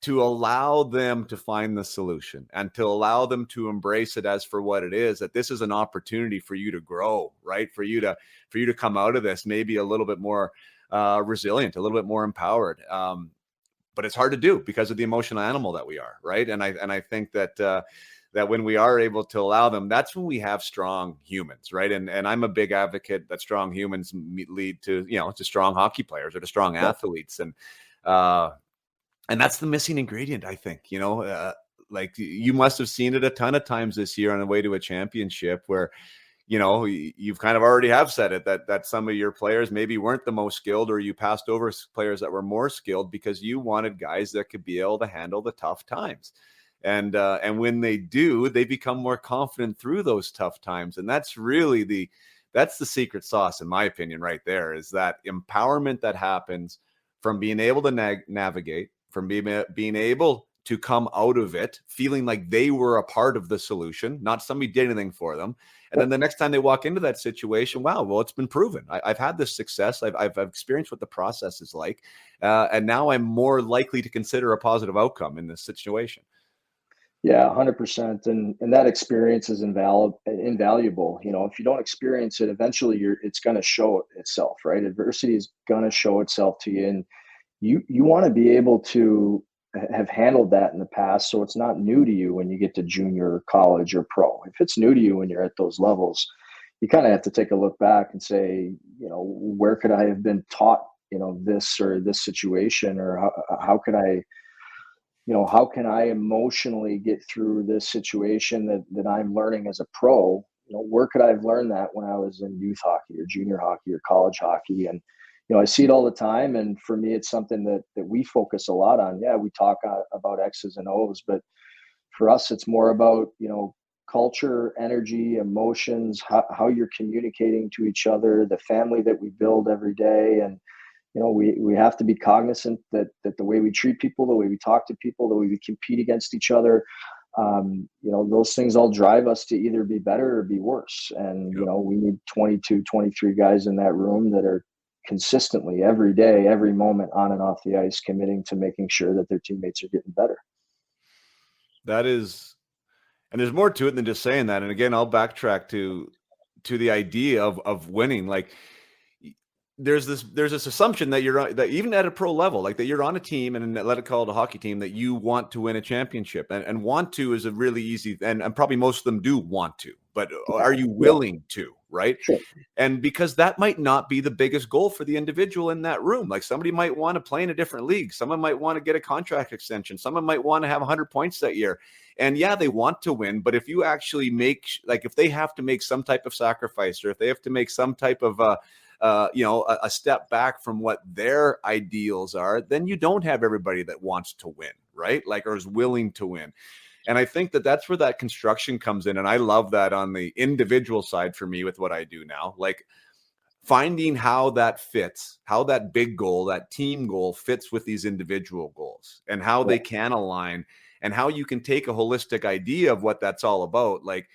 B: to allow them to find the solution and to allow them to embrace it as for what it is, that this is an opportunity for you to grow, right? For you to come out of this maybe a little bit more resilient, a little bit more empowered. But it's hard to do because of the emotional animal that we are, right? And I think that when we are able to allow them, that's when we have strong humans, right? And I'm a big advocate that strong humans lead to, to strong hockey players or to strong athletes. And that's the missing ingredient, I think. Like, you must have seen it a ton of times this year on the way to a championship where, you've kind of already have said it, that some of your players maybe weren't the most skilled, or you passed over players that were more skilled because you wanted guys that could be able to handle the tough times. And when they do, they become more confident through those tough times. And that's really that's the secret sauce, in my opinion, right there, is that empowerment that happens from being able to navigate, from being able to come out of it, feeling like they were a part of the solution, not somebody did anything for them. And then the next time they walk into that situation, wow, well, it's been proven. I've had this success. I've experienced what the process is like. And now I'm more likely to consider a positive outcome in this situation.
A: Yeah, 100%. And that experience is invaluable. If you don't experience it, eventually it's going to show itself, right? Adversity is going to show itself to you. And you want to be able to have handled that in the past, so it's not new to you when you get to junior, college, or pro. If it's new to you when you're at those levels, you kind of have to take a look back and say, where could I have been taught, this or this situation, or how could I, how can I emotionally get through this situation that I'm learning as a pro? Where could I have learned that when I was in youth hockey or junior hockey or college hockey? And I see it all the time. And for me, it's something that we focus a lot on. Yeah, we talk about X's and O's, but for us, it's more about, culture, energy, emotions, how you're communicating to each other, the family that we build every day. And, we have to be cognizant that the way we treat people, the way we talk to people, the way we compete against each other, those things all drive us to either be better or be worse. And, we need 22, 23 guys in that room that are consistently every day, every moment on and off the ice, committing to making sure that their teammates are getting better.
B: That is, and there's more to it than just saying that. And again, I'll backtrack to the idea of winning. Like, there's this assumption that that even at a pro level, like that you're on a team, and let it call it a hockey team, that you want to win a championship, and want to is a really easy, and probably most of them do want to, but are you willing to, right?
A: Sure.
B: And because that might not be the biggest goal for the individual in that room. Like, somebody might want to play in a different league. Someone might want to get a contract extension. Someone might want to have 100 points that year. And yeah, they want to win, but if you actually if they have to make some type of sacrifice, or if they have to make some type of a step back from what their ideals are, then you don't have everybody that wants to win, right? Like, or is willing to win. And I think that that's where that construction comes in. And I love that on the individual side for me with what I do now, like finding how that fits, how that big goal, that team goal fits with these individual goals, and how they can align, and how you can take a holistic idea of what that's all about. Like,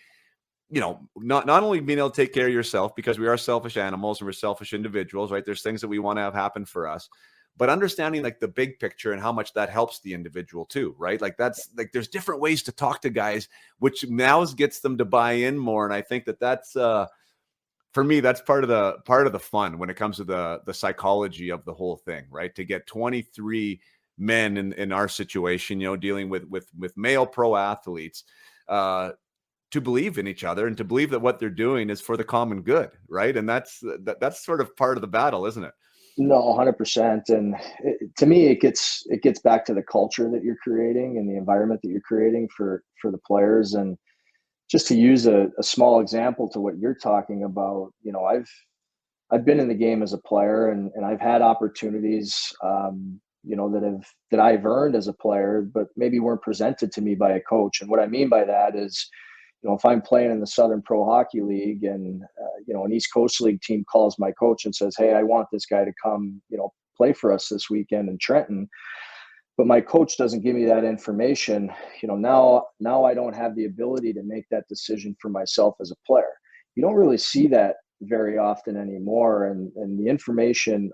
B: not only being able to take care of yourself, because we are selfish animals and we're selfish individuals, right? There's things that we want to have happen for us, but understanding like the big picture and how much that helps the individual too, right? Like, that's like, there's different ways to talk to guys, which now gets them to buy in more. And I think that that's, for me, that's part of the fun when it comes to the psychology of the whole thing, right? To get 23 men in our situation, dealing with male pro athletes, to believe in each other and to believe that what they're doing is for the common good, right? And that's sort of part of the battle, isn't it?
A: No, 100%. And to me, it gets back to the culture that you're creating and the environment that you're creating for the players. And just to use a small example to what you're talking about, I've been in the game as a player, and I've had opportunities, that I've earned as a player, but maybe weren't presented to me by a coach. And what I mean by that is, if I'm playing in the Southern Pro Hockey League, and an East Coast League team calls my coach and says, "Hey, I want this guy to come, play for us this weekend in Trenton," but my coach doesn't give me that information, now I don't have the ability to make that decision for myself as a player. You don't really see that very often anymore, and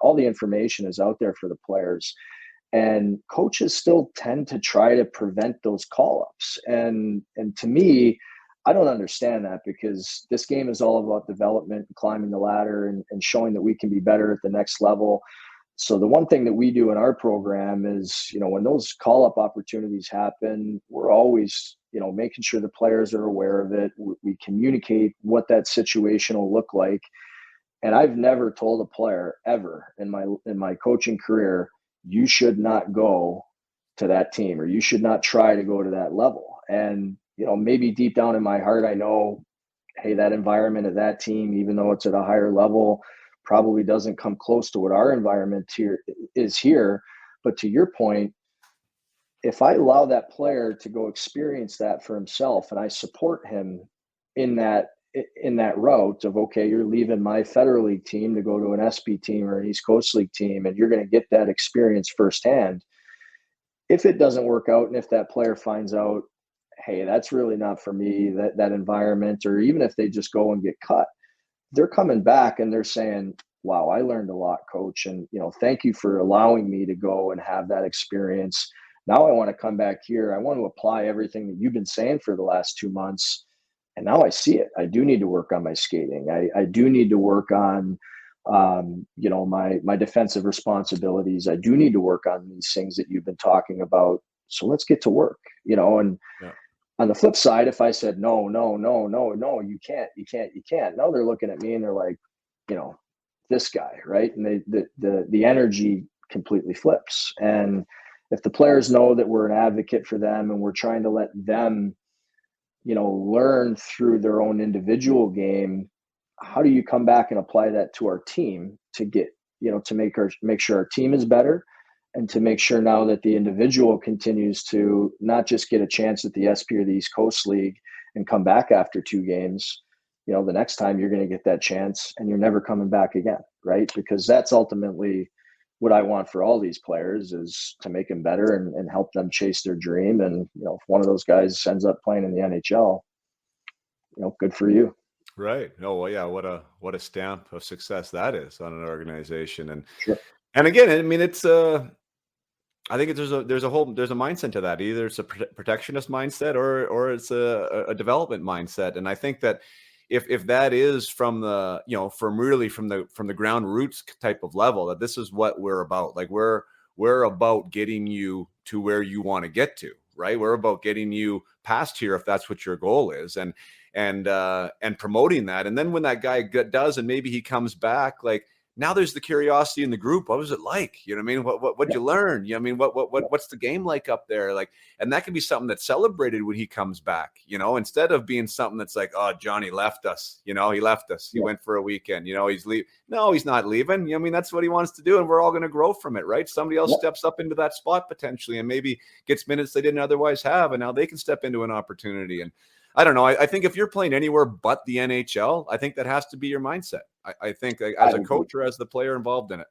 A: all the information is out there for the players. And coaches still tend to try to prevent those call-ups. And to me, I don't understand that, because this game is all about development and climbing the ladder and showing that we can be better at the next level. So the one thing that we do in our program is, when those call-up opportunities happen, we're always, making sure the players are aware of it. We communicate what that situation will look like. And I've never told a player ever in my coaching career, you should not go to that team, or you should not try to go to that level. And maybe deep down in my heart, I know, hey, that environment of that team, even though it's at a higher level, probably doesn't come close to what our environment is here. But to your point, if I allow that player to go experience that for himself, and I support him in that route of, okay, you're leaving my Federal League team to go to an SP team or an East Coast League team, and you're going to get that experience firsthand. If it doesn't work out, and if that player finds out, hey, that's really not for me, that environment, or even if they just go and get cut, they're coming back and they're saying, wow, I learned a lot, coach. And, thank you for allowing me to go and have that experience. Now I want to come back here. I want to apply everything that you've been saying for the last 2 months. And now I see it. I do need to work on my skating. I do need to work on, my defensive responsibilities. I do need to work on these things that you've been talking about. So let's get to work, and yeah. On the flip side, if I said, no, you can't. Now they're looking at me and they're like, this guy, right? And the energy completely flips. And if the players know that we're an advocate for them and we're trying to let them, learn through their own individual game, how do you come back and apply that to our team to get, to make sure our team is better, and to make sure now that the individual continues to not just get a chance at the SP or the East Coast League and come back after 2 games, you know, the next time you're going to get that chance and you're never coming back again, right? Because that's ultimately what I want for all these players, is to make them better and help them chase their dream. And, you know, if one of those guys ends up playing in the NHL, you know, good for you.
B: Right. Oh, well, yeah. What a stamp of success that is on an organization. And
A: Sure.
B: and again, I mean, it's I think there's a mindset to that. Either it's a protectionist mindset or it's a development mindset. And I think that if that is from the, you know, from the ground roots type of level, that this is what we're about. Like we're about getting you to where you want to get to, right? We're about getting you past here if that's what your goal is, and promoting that. And then when that guy does, and maybe he comes back, like, now there's the curiosity in the group. What was it like? You know what I mean? What'd you learn? You know what I mean? What's the game like up there? Like, and that can be something that's celebrated when he comes back, you know, instead of being something that's like, oh, Johnny left us, you know, he left us. He went for a weekend, you know, he's leaving. No, he's not leaving. You know, I mean, that's what he wants to do. And we're all going to grow from it, right? Somebody else steps up into that spot potentially and maybe gets minutes they didn't otherwise have. And now they can step into an opportunity. And I don't know. I think if you're playing anywhere but the NHL, I think that has to be your mindset. I think as a coach or as the player involved in it.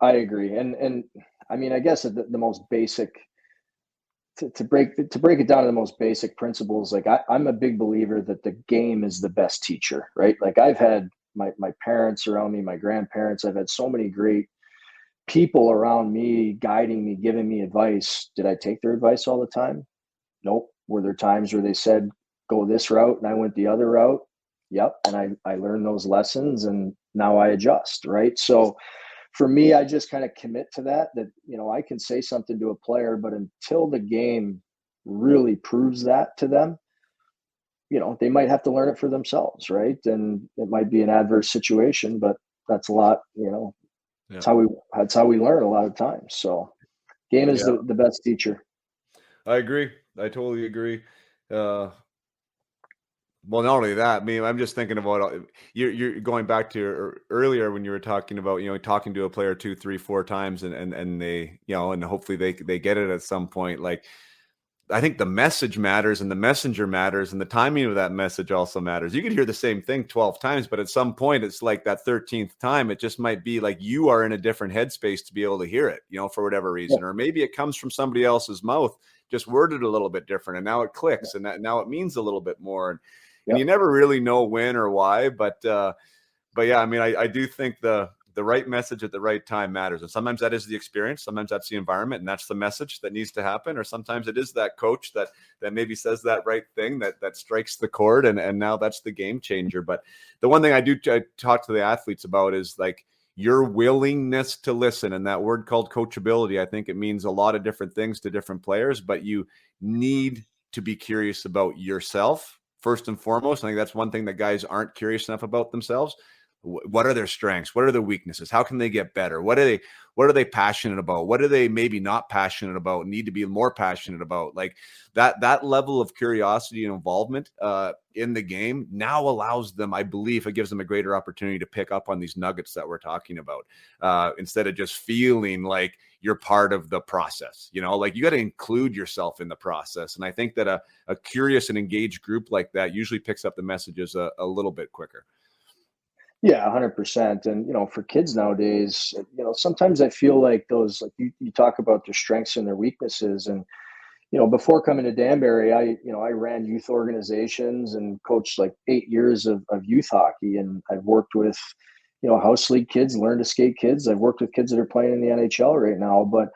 A: I agree. And I mean, I guess the most basic, to break it down to the most basic principles, like I'm a big believer that the game is the best teacher, right? Like I've had my parents around me, my grandparents, I've had so many great people around me, guiding me, giving me advice. Did I take their advice all the time? Nope. Were there times where they said, go this route, and I went the other route? Yep. And I learned those lessons, and now I adjust, right? So for me, I just kind of commit to that, you know, I can say something to a player, but until the game really proves that to them, you know, they might have to learn it for themselves, right? And it might be an adverse situation, but that's a lot, you know, that's how we learn a lot of times. So game is the best teacher.
B: I agree. I totally agree. Well, not only that, I mean, I'm just thinking about you're going back to earlier when you were talking about, you know, talking to a player 2, 3, 4 times and they, you know, and hopefully they get it at some point. Like, I think the message matters and the messenger matters and the timing of that message also matters. You could hear the same thing 12 times, but at some point it's like that 13th time, it just might be like you are in a different headspace to be able to hear it, you know, for whatever reason, or maybe it comes from somebody else's mouth, just worded a little bit different. And now it clicks and now it means a little bit more. And you never really know when or why, but yeah, I mean, I do think the right message at the right time matters. And sometimes that is the experience. Sometimes that's the environment and that's the message that needs to happen. Or sometimes it is that coach that maybe says that right thing that strikes the chord. And now that's the game changer. But the one thing I talk to the athletes about is like your willingness to listen. And that word called coachability, I think it means a lot of different things to different players, but you need to be curious about yourself first and foremost. I think that's one thing that guys aren't curious enough about themselves. What are their strengths? What are their weaknesses? How can they get better? What are they passionate about? What are they maybe not passionate about, need to be more passionate about? Like that level of curiosity and involvement in the game now allows them, I believe it gives them a greater opportunity to pick up on these nuggets that we're talking about, instead of just feeling like you're part of the process. You know, like you got to include yourself in the process. And I think that a curious and engaged group like that usually picks up the messages a little bit quicker.
A: Yeah, 100%. And, you know, for kids nowadays, you know, sometimes I feel like those, like you talk about their strengths and their weaknesses. And, you know, before coming to Danbury, I ran youth organizations and coached like 8 years of youth hockey. And I've worked with, you know, house league kids, learn to skate kids. I've worked with kids that are playing in the NHL right now. But,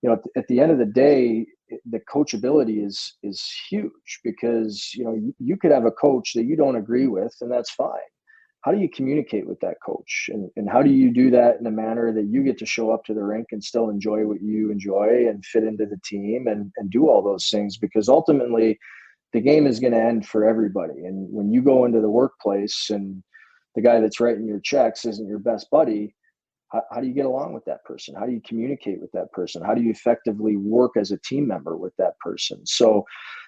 A: you know, at the end of the day, the coachability is huge, because, you know, you could have a coach that you don't agree with, and that's fine. How do you communicate with that coach? And how do you do that in a manner that you get to show up to the rink and still enjoy what you enjoy and fit into the team and do all those things? Because ultimately the game is going to end for everybody. And when you go into the workplace and the guy that's writing your checks isn't your best buddy, how do you get along with that person? How do you communicate with that person? How do you effectively work as a team member with that person? So,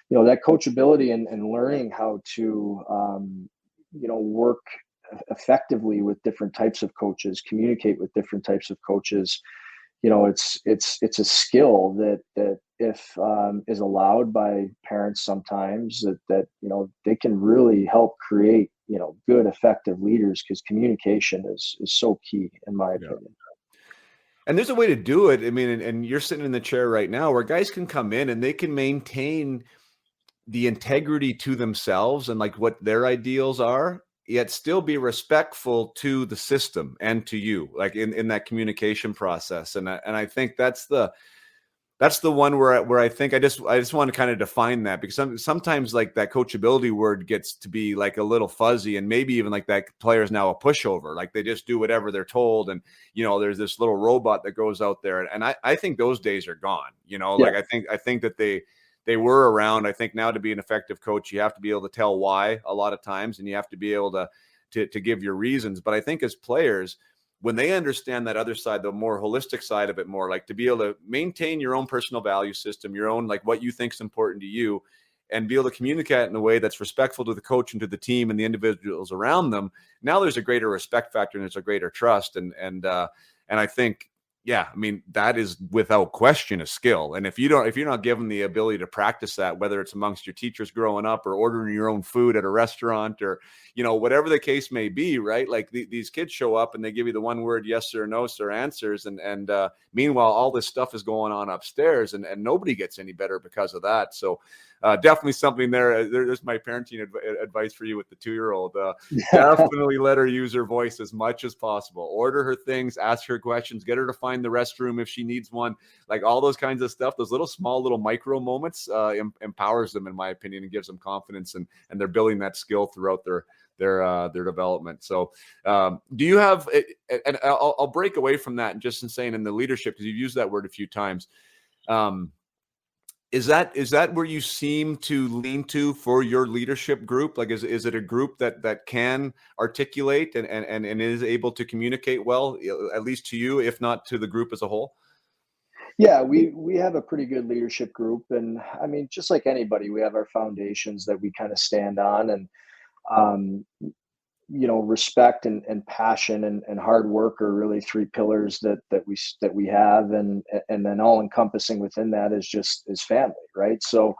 A: you know, that coachability and learning how to, you know, work effectively with different types of coaches, communicate with different types of coaches, it's a skill that if is allowed by parents sometimes, that they can really help create good, effective leaders, because communication is so key, in my opinion.
B: And there's a way to do it. I mean, and you're sitting in the chair right now where guys can come in and they can maintain the integrity to themselves and like what their ideals are, yet still be respectful to the system and to you, like in that communication process. And I think that's the one where I think I just want to kind of define that, because sometimes like that coachability word gets to be like a little fuzzy, and maybe even like that player is now a pushover, like they just do whatever they're told, and there's this little robot that goes out there, and I think those days are gone. Like I think that they were around. I think now to be an effective coach, you have to be able to tell why a lot of times, and you have to be able to give your reasons. But I think as players, when they understand that other side, the more holistic side of it, more like to be able to maintain your own personal value system, your own, like what you think is important to you, and be able to communicate in a way that's respectful to the coach and to the team and the individuals around them. Now there's a greater respect factor and there's a greater trust. And I think, yeah, I mean, that is without question a skill. And if you're not given the ability to practice that, whether it's amongst your teachers growing up or ordering your own food at a restaurant or, whatever the case may be, right? Like these kids show up and they give you the one word, yes or no, sir answers. And meanwhile, all this stuff is going on upstairs and nobody gets any better because of that. So definitely something there. There's my parenting advice for you with the 2-year-old. Definitely let her use her voice as much as possible. Order her things, ask her questions, get her to find the restroom if she needs one. Like all those kinds of stuff, those little micro moments empowers them, in my opinion, and gives them confidence, and they're building that skill throughout their development. So do you have, and I'll break away from that and just in saying in the leadership, because you've used that word a few times. Is that where you seem to lean to for your leadership group? Like, is it a group that can articulate and is able to communicate well, at least to you, if not to the group as a whole?
A: Yeah, we have a pretty good leadership group, and I mean, just like anybody, we have our foundations that we kind of stand on, and respect and passion and hard work are really 3 pillars that we have, and then all encompassing within that is family, right? So,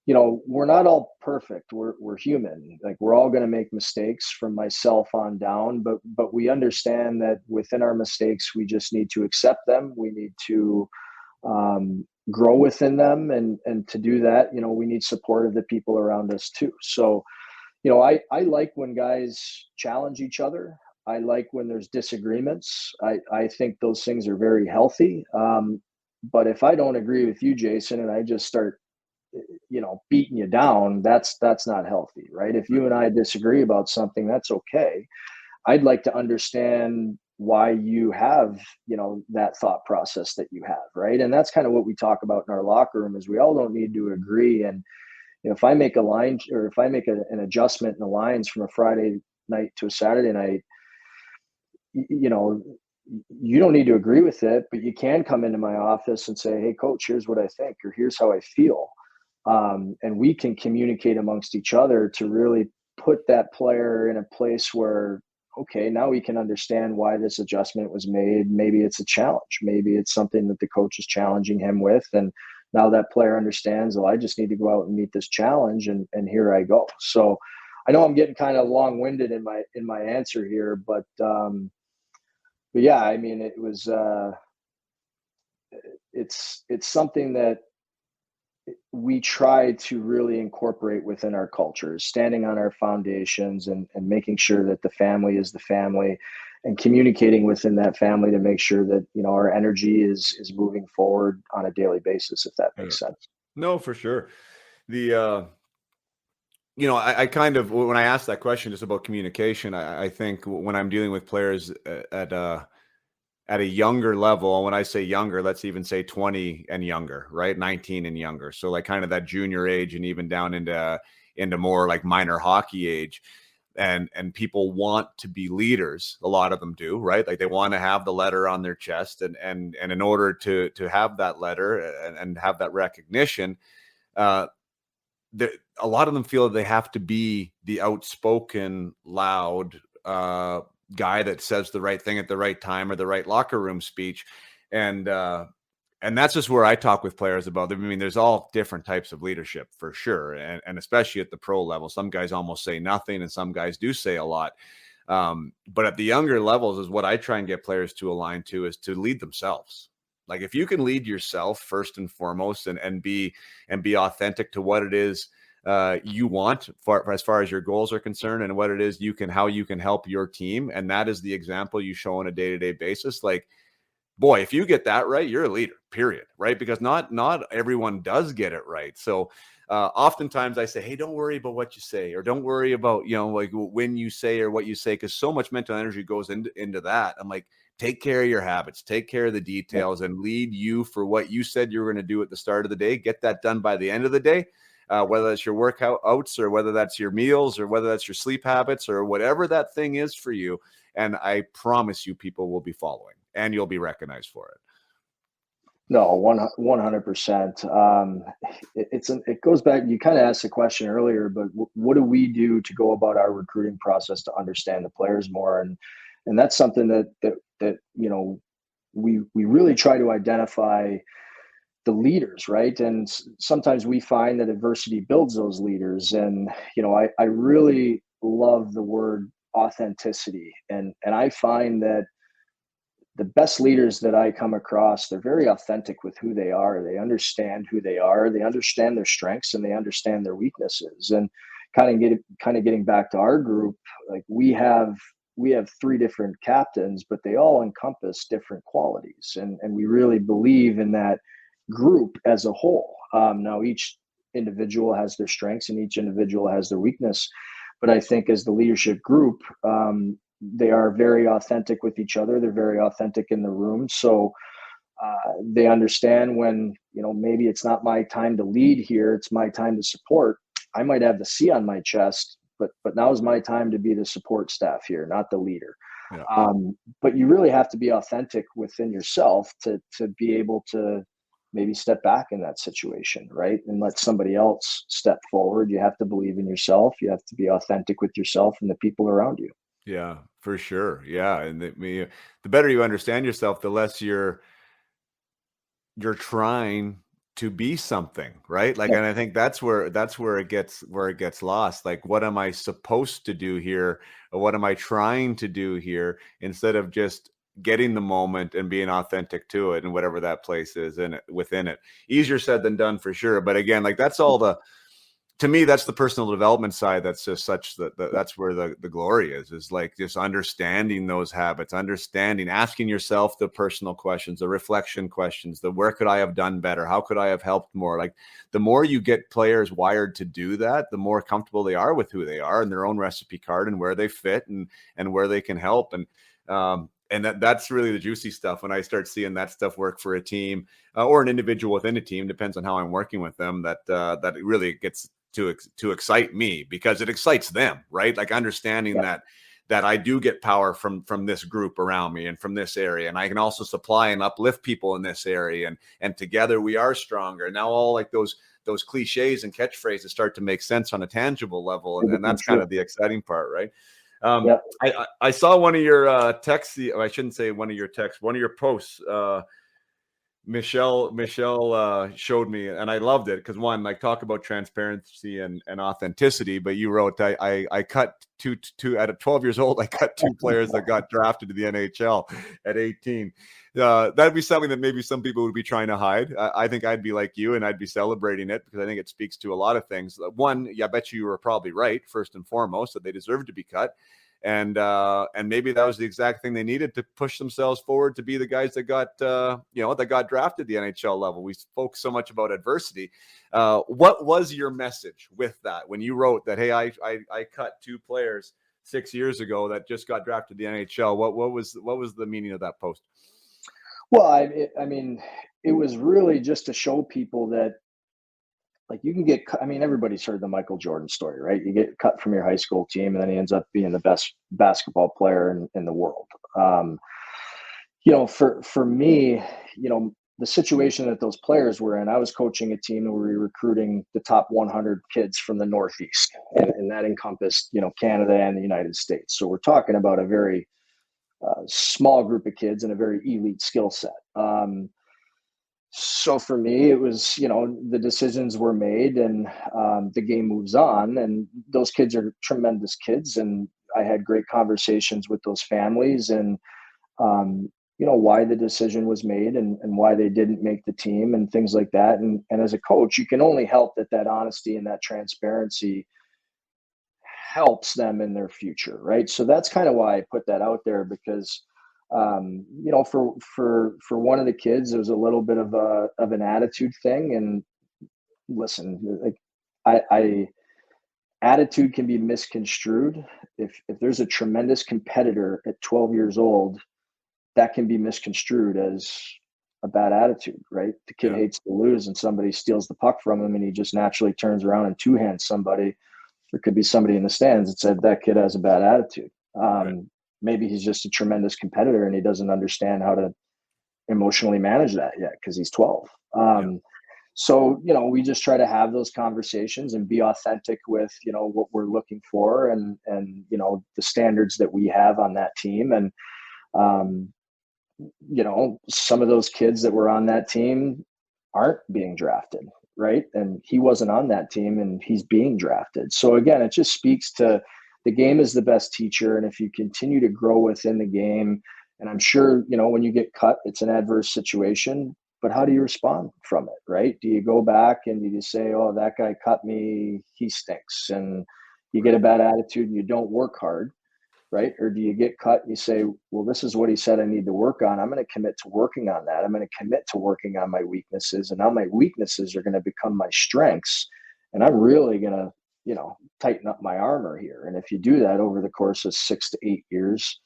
A: we're not all perfect. We're human. Like, we're all going to make mistakes, from myself on down, but we understand that within our mistakes, we just need to accept them. We need to grow within them, and to do that, we need support of the people around us too. So, I like when guys challenge each other. I like when there's disagreements. I think those things are very healthy. But if I don't agree with you, Jason, and I just start, beating you down, that's not healthy, right? If you and I disagree about something, that's okay. I'd like to understand why you have, that thought process that you have, right? And that's kind of what we talk about in our locker room, is we all don't need to agree. And if I make a line, or if I make an adjustment in the lines from a Friday night to a Saturday night, you don't need to agree with it, but you can come into my office and say, hey, coach, here's what I think, or here's how I feel. And we can communicate amongst each other to really put that player in a place where, okay, now we can understand why this adjustment was made. Maybe it's a challenge. Maybe it's something that the coach is challenging him with. And now that player understands, well, I just need to go out and meet this challenge, and here I go. So I know I'm getting kind of long-winded in my answer here, but yeah, I mean, it was it's something that we try to really incorporate within our culture, standing on our foundations and making sure that the family is the family, and communicating within that family to make sure that, our energy is moving forward on a daily basis, if that makes sense.
B: No, for sure. I kind of, when I ask that question just about communication, I think when I'm dealing with players at a younger level, when I say younger, let's even say 20 and younger, right? 19 and younger. So like kind of that junior age, and even down into more like minor hockey age. And people want to be leaders. A lot of them do, right? Like they want to have the letter on their chest, and in order to have that letter and have that recognition, a lot of them feel that they have to be the outspoken, loud guy that says the right thing at the right time, or the right locker room speech. And that's just where I talk with players about them. I mean, there's all different types of leadership for sure. And especially at the pro level, some guys almost say nothing and some guys do say a lot. But at the younger levels is what I try and get players to align to, is to lead themselves. Like if you can lead yourself first and foremost and be authentic to what it is you want for as far as your goals are concerned, and what it is how you can help your team. And that is the example you show on a day-to-day basis. Like, boy, if you get that right, you're a leader, period. Right. Because not everyone does get it right. So oftentimes I say, hey, don't worry about what you say, or don't worry about, like when you say or what you say, because so much mental energy goes into that. I'm like, take care of your habits, take care of the details, and lead you for what you said you were going to do at the start of the day. Get that done by the end of the day, whether that's your workouts or whether that's your meals or whether that's your sleep habits or whatever that thing is for you. And I promise you, people will be following and you'll be recognized for it.
A: No, 100%. It goes back. You kind of asked the question earlier, but what do we do to go about our recruiting process to understand the players more? And that's something that we really try to identify the leaders, right? And sometimes we find that adversity builds those leaders. And I really love the word authenticity, and I find that the best leaders that I come across, they're very authentic with who they are. They understand who they are. They understand their strengths and they understand their weaknesses. And kind of getting back to our group, like we have 3 different captains, but they all encompass different qualities. And we really believe in that group as a whole. Now each individual has their strengths and each individual has their weakness. But I think as the leadership group, they are very authentic with each other. They're very authentic in the room. So they understand when, maybe it's not my time to lead here. It's my time to support. I might have the C on my chest, but now is my time to be the support staff here, not the leader. Yeah. But you really have to be authentic within yourself to be able to maybe step back in that situation, right? And let somebody else step forward. You have to believe in yourself. You have to be authentic with yourself and the people around you.
B: Yeah, for sure. Yeah. And the better you understand yourself, the less you're trying to be something, right? Like, yeah. And I think that's where it gets lost. Like, what am I supposed to do here? Or what am I trying to do here? Instead of just getting the moment and being authentic to it and whatever that place is within it. Easier said than done for sure. But again, like to me, that's the personal development side. That's just that's where the glory is like just understanding those habits, asking yourself the personal questions, the reflection questions, where could I have done better? How could I have helped more? Like the more you get players wired to do that, the more comfortable they are with who they are and their own recipe card and where they fit and where they can help. And that's really the juicy stuff when I start seeing that stuff work for a team or an individual within a team, depends on how I'm working with them, that it really gets to excite me because it excites them, right? Like understanding that I do get power from this group around me and from this area. And I can also supply and uplift people in this area. And together we are stronger. Now all like those cliches and catchphrases start to make sense on a tangible level. And that's kind of the exciting part, right? I saw one of your texts. I shouldn't say one of your texts, one of your posts. Michelle showed me, and I loved it because one, like talk about transparency and authenticity. But you wrote, I cut two at 12 years old. I cut 2 players that got drafted to the NHL at 18. That'd be something that maybe some people would be trying to hide. I think I'd be like you, and I'd be celebrating it because I think it speaks to a lot of things. One, I bet you were probably right, first and foremost, that they deserve to be cut. And maybe that was the exact thing they needed to push themselves forward to be the guys that got drafted at the NHL level. We spoke so much about adversity. What was your message with that when you wrote that? Hey, I cut 2 players 6 years ago that just got drafted to the NHL. What was the meaning of that post?
A: Well, I mean, it was really just to show people that. Like you can get, everybody's heard the Michael Jordan story, right? You get cut from your high school team and then he ends up being the best basketball player in the world. For me, the situation that those players were in, I was coaching a team and we were recruiting the top 100 kids from the Northeast. And that encompassed, Canada and the United States. So we're talking about a very small group of kids and a very elite skill set. So for me, it was, the decisions were made, and the game moves on, and those kids are tremendous kids. And I had great conversations with those families, and, why the decision was made, and why they didn't make the team and things like that. And as a coach, you can only help that honesty and that transparency helps them in their future. Right. So that's kind of why I put that out there, because for one of the kids, it was a little bit of an attitude thing. And listen, like I attitude can be misconstrued. If there's a tremendous competitor at 12 years old, that can be misconstrued as a bad attitude, right? The kid hates to lose, and somebody steals the puck from him, and he just naturally turns around and two-hands somebody. There could be somebody in the stands that said that kid has a bad attitude. Maybe he's just a tremendous competitor and he doesn't understand how to emotionally manage that yet because he's 12. So, we just try to have those conversations and be authentic with, what we're looking for, and the standards that we have on that team. And, some of those kids that were on that team aren't being drafted, right? And he wasn't on that team and he's being drafted. So again, it just speaks to the game is the best teacher. And if you continue to grow within the game, and I'm sure, when you get cut, it's an adverse situation, but how do you respond from it, right? Do you go back and you just say, oh, that guy cut me, he stinks, and you get a bad attitude and you don't work hard, right? Or do you get cut and you say, well, this is what he said I need to work on. I'm going to commit to working on that. I'm going to commit to working on my weaknesses, and now my weaknesses are going to become my strengths. And I'm really going to, tighten up my armor here. And if you do that over the course of 6 to 8 years,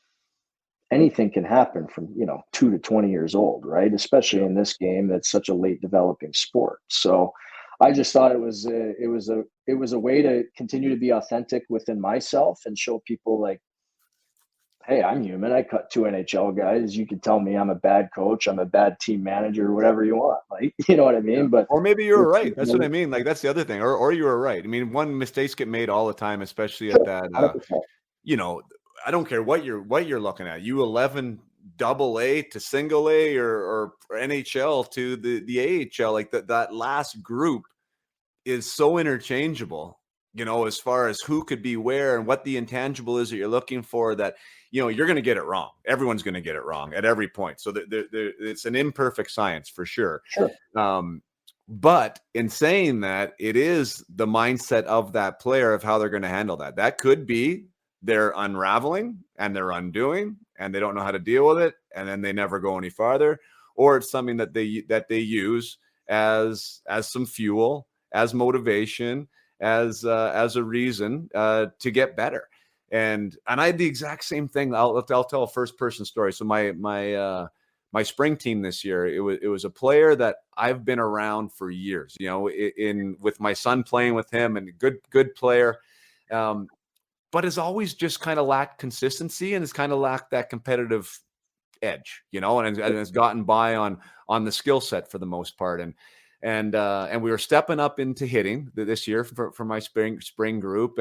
A: anything can happen from, 2 to 20 years old, right? Especially in this game that's such a late developing sport. So I just thought it was a way to continue to be authentic within myself and show people, like, hey, I'm human. I cut 2 NHL guys. You can tell me I'm a bad coach, I'm a bad team manager, whatever you want. Like, you know what I mean? But
B: or maybe you were right. That's what I mean. Like, that's the other thing. Or you were right. I mean, mistakes get made all the time, especially at that. I don't care what you're looking at. U11 AA to single A or NHL to the AHL. Like that last group is so interchangeable. As far as who could be where and what the intangible is that you're looking for, that, you're going to get it wrong. Everyone's going to get it wrong at every point. So it's an imperfect science for sure. But in saying that, it is the mindset of that player of how they're going to handle that. That could be they're unraveling and they're undoing and they don't know how to deal with it, and then they never go any farther. Or it's something that they use as some fuel, as motivation, as a reason to get better. And I had the exact same thing. I'll tell a first person story. So my spring team this year, it was a player that I've been around for years, with my son playing with him, and good player, but has always just kind of lacked consistency and has kind of lacked that competitive edge, and has gotten by on the skill set for the most part. And we were stepping up into hitting this year for my spring group.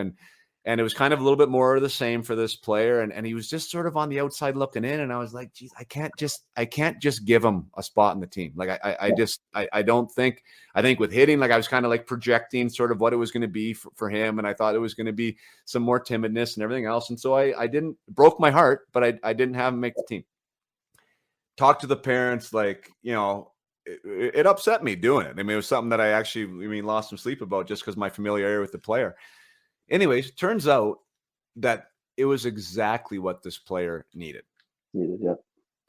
B: And it was kind of a little bit more of the same for this player. And he was just sort of on the outside looking in. And I was like, geez, I can't just give him a spot in the team. Like I don't think, I think with hitting, like I was kind of like projecting sort of what it was going to be for him. And I thought it was going to be some more timidness and everything else. And so I didn't, broke my heart, but I didn't have him make the team. Talk to the parents, like, it upset me doing it. I mean, it was something that I actually, lost some sleep about just because my familiarity with the player. Anyways, turns out that it was exactly what this player needed.
A: Yeah.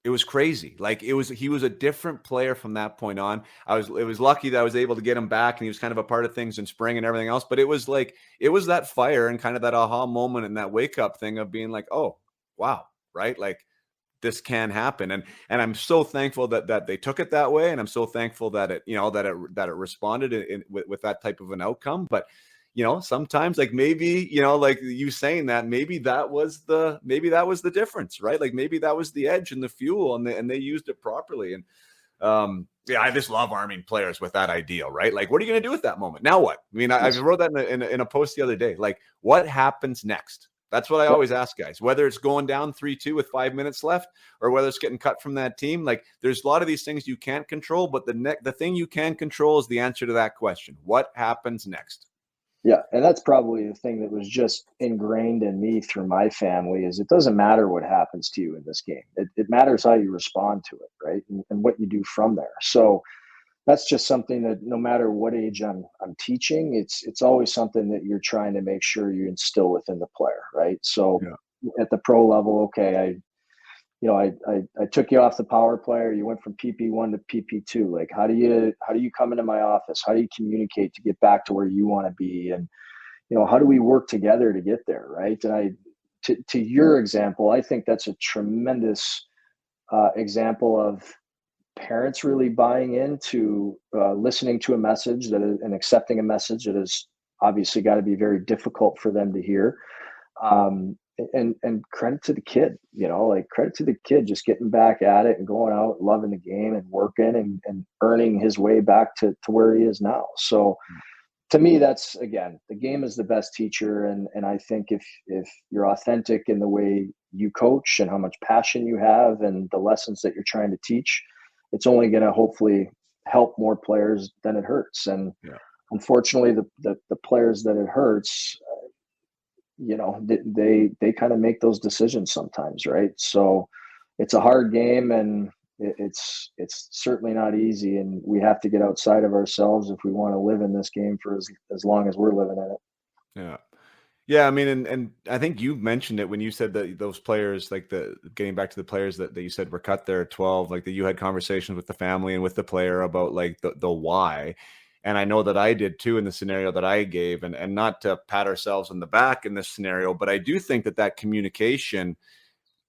B: It was crazy. Like he was a different player from that point on. It was lucky that I was able to get him back, and he was kind of a part of things in spring and everything else. But it was that fire and kind of that aha moment and that wake up thing of being like, oh, wow. Right. Like, this can happen. And I'm so thankful that they took it that way. And I'm so thankful that it responded with that type of an outcome. But, sometimes, like, maybe, like you saying that, maybe that was the difference, right? Like maybe that was the edge and the fuel, and they used it properly. And I just love arming players with that ideal, right? Like, what are you going to do at that moment? Now what? I mean, I wrote that in a post the other day. Like, what happens next? That's what I always ask guys, whether it's going down 3-2 with 5 minutes left or whether it's getting cut from that team. Like, there's a lot of these things you can't control, but the thing you can control is the answer to that question. What happens next?
A: Yeah, and that's probably the thing that was just ingrained in me through my family is it doesn't matter what happens to you in this game. It matters how you respond to it, right? And what you do from there. So that's just something that no matter what age I'm teaching, it's always something that you're trying to make sure you instill within the player, right? So at the pro level, okay, I took you off the power play, or you went from PP1 to PP2. Like, how do you come into my office? How do you communicate to get back to where you want to be? And, how do we work together to get there? Right. And to your example, I think that's a tremendous example of parents really buying into listening to a message and accepting a message that is obviously got to be very difficult for them to hear. And credit to the kid, credit to the kid just getting back at it and going out, loving the game and working and earning his way back to where he is now. So to me, that's, again, the game is the best teacher. And I think if you're authentic in the way you coach and how much passion you have and the lessons that you're trying to teach, it's only going to hopefully help more players than it hurts. And unfortunately, the players that it hurts, they kind of make those decisions sometimes, right? So it's a hard game, and it's certainly not easy, and we have to get outside of ourselves if we want to live in this game for as long as we're living in it.
B: Yeah. I mean, and I think you mentioned it when you said that those players, like getting back to the players that you said were cut there at 12, like that you had conversations with the family and with the player about like the why. And I know that I did too in the scenario that I gave, and not to pat ourselves on the back in this scenario, but I do think that communication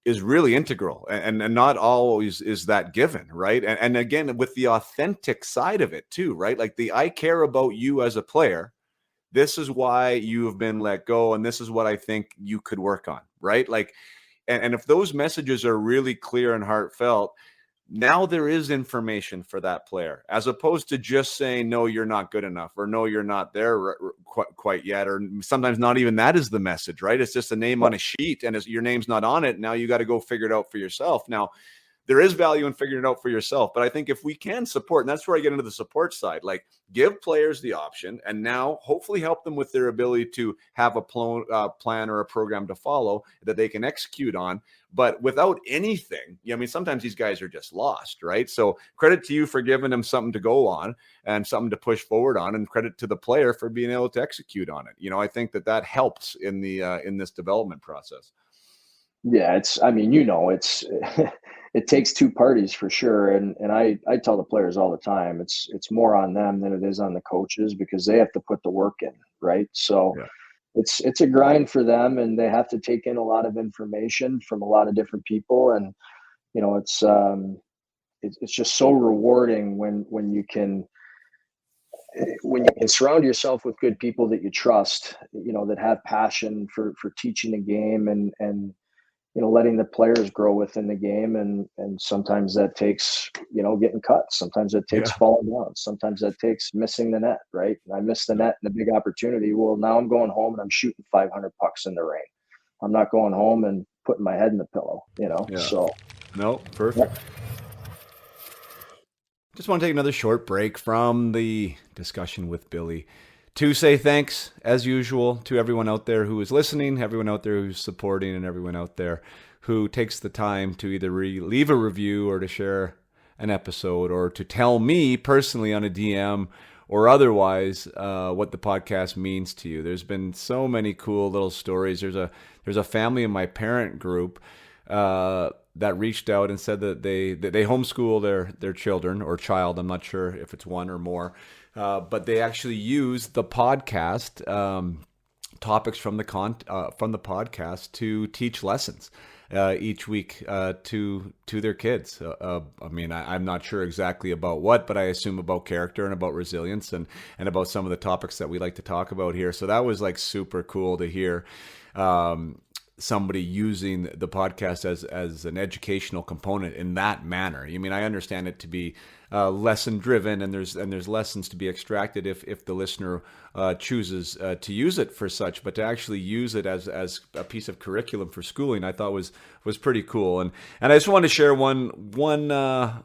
B: is really integral, and not always is that given, right? And again, with the authentic side of it too, right? Like I care about you as a player. This is why you have been let go, and this is what I think you could work on, right? Like, and if those messages are really clear and heartfelt, now there is information for that player, as opposed to just saying, no, you're not good enough, or no, you're not there quite yet. Or sometimes not even that is the message, right? It's just a name on a sheet, and your name's not on it. Now you got to go figure it out for yourself. Now, there is value in figuring it out for yourself. But I think if we can support, and that's where I get into the support side, like give players the option, and now hopefully help them with their ability to have a plan or a program to follow that they can execute on. But without anything, I mean, sometimes these guys are just lost, right? So credit to you for giving them something to go on and something to push forward on, and credit to the player for being able to execute on it. I think that helps in in this development process.
A: Yeah, it's it takes two parties for sure. And I tell the players all the time, it's more on them than it is on the coaches, because they have to put the work in, right? So it's a grind for them, and they have to take in a lot of information from a lot of different people. And, it's just so rewarding when you can surround yourself with good people that you trust, that have passion for teaching the game and letting the players grow within the game. And sometimes that takes, getting cut. Sometimes it takes falling down. Sometimes that takes missing the net, right? And I missed the net and a big opportunity. Well, now I'm going home and I'm shooting 500 pucks in the rain. I'm not going home and putting my head in the pillow, So.
B: No, perfect. Just want to take another short break from the discussion with Billy to say thanks, as usual, to everyone out there who is listening, everyone out there who's supporting, and everyone out there who takes the time to either leave a review or to share an episode or to tell me personally on a DM or otherwise what the podcast means to you. There's been so many cool little stories. There's a family in my parent group that reached out and said that they homeschool their children or child. I'm not sure if it's one or more. But they actually use the podcast topics from the podcast to teach lessons each week to their kids. I mean, I'm not sure exactly about what, but I assume about character and about resilience and about some of the topics that we like to talk about here. So that was like super cool to hear. somebody using the podcast as an educational component in that manner. I mean, I understand it to be lesson driven, and there's lessons to be extracted if the listener chooses to use it for such. But to actually use it as a piece of curriculum for schooling, I thought was pretty cool. And I just want to share one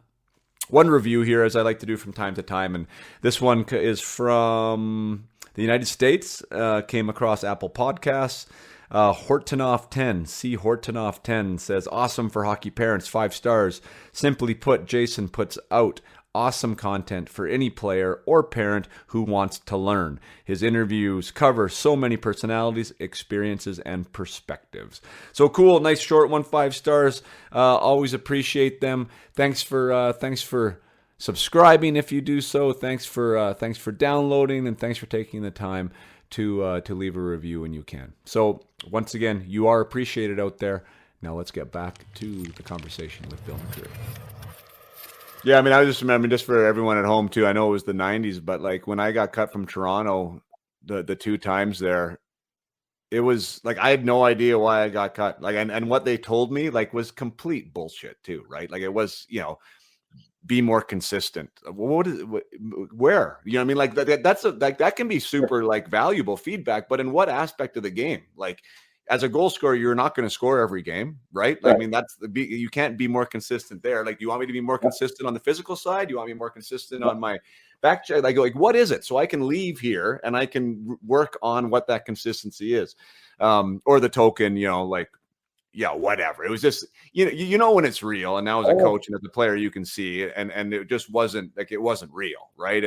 B: review here, as I like to do from time to time. And this one is from the United States. Came across Apple Podcasts. Hortonoff10, C Hortonoff10 says, awesome for hockey parents, 5 stars. Simply put, Jason puts out awesome content for any player or parent who wants to learn. His interviews cover so many personalities, experiences, and perspectives. So cool, nice short one, 5 stars. Always appreciate them. Thanks for subscribing if you do so. Thanks for downloading, and thanks for taking the time to leave a review when you can. So once again, you are appreciated out there. Now let's get back to the conversation with Bill McCreary. Yeah, I mean, I just remember, just for everyone at home too, I know it was the 90s, but like when I got cut from Toronto the 2 times there, it was like I had no idea why I got cut. Like and what they told me like was complete bullshit too, right? Like it was, be more consistent. Where? You know what I mean? Like that can be super like valuable feedback, but in what aspect of the game? Like as a goal scorer, you're not going to score every game, right? Like, right. I mean, you can't be more consistent there. Like, do you want me to be more consistent on the physical side? Do you want me more consistent on my back check? Like, what is it? So I can leave here and I can work on what that consistency is. Or the token, whatever. It was just, when it's real. And now as a coach and as a player, you can see, and it just wasn't like, it wasn't real. Right.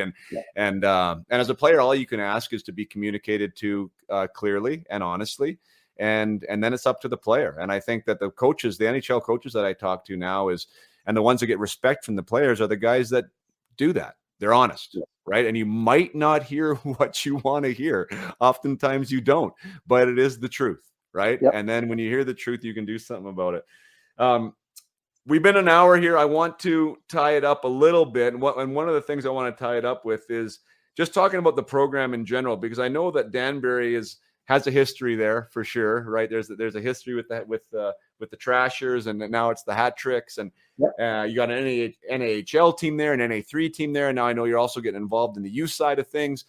B: And as a player, all you can ask is to be communicated to clearly and honestly. And then it's up to the player. And I think that the coaches, the NHL coaches that I talk to now and the ones that get respect from the players are the guys that do that. They're honest, right? And you might not hear what you want to hear. Oftentimes you don't, but it is the truth, right? Yep. And then when you hear the truth, you can do something about it. We've been an hour here. I want to tie it up a little bit. And one of the things I want to tie it up with is just talking about the program in general, because I know that Danbury has a history there for sure, right? There's a history with the Trashers, and now it's the Hat Tricks, and you got an NAHL team there, an NA3 team there, and now I know you're also getting involved in the youth side of things.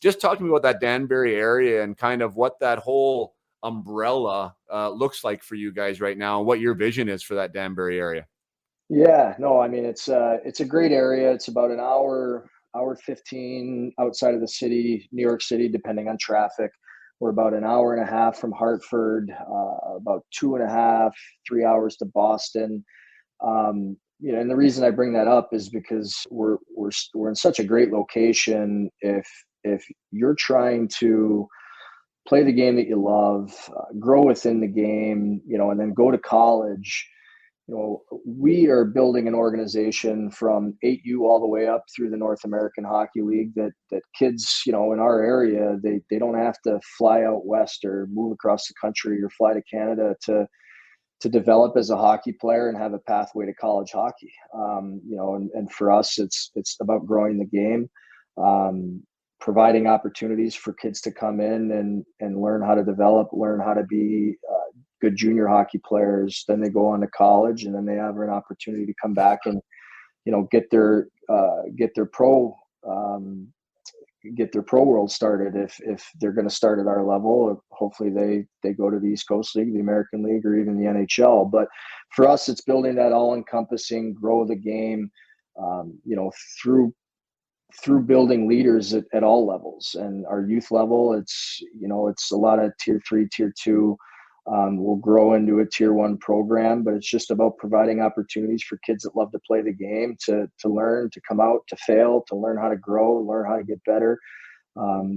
B: Just talk to me about that Danbury area and kind of what that whole umbrella looks like for you guys right now, and what your vision is for that Danbury area.
A: Yeah, no, I mean it's a great area. It's about an hour 15 outside of the city, New York City, depending on traffic. We're about an hour and a half from Hartford, about 2.5, 3 hours to Boston. And the reason I bring that up is because we're in such a great location. If you're trying to play the game that you love, grow within the game, and then go to college, we are building an organization from 8U all the way up through the North American Hockey League that kids, in our area, they don't have to fly out west or move across the country or fly to Canada to develop as a hockey player and have a pathway to college hockey. And for us, it's about growing the game, providing opportunities for kids to come in and learn how to develop, learn how to be good junior hockey players. Then they go on to college, and then they have an opportunity to come back and get their pro world started if they're going to start at our level. Or hopefully they go to the East Coast League, the American League, or even the NHL. But for us, it's building that all-encompassing, grow the game, through building leaders at all levels. And our youth level, it's a lot of tier 3, tier 2. We'll grow into a tier 1 program, but it's just about providing opportunities for kids that love to play the game, to learn, to come out, to fail, to learn how to grow, learn how to get better.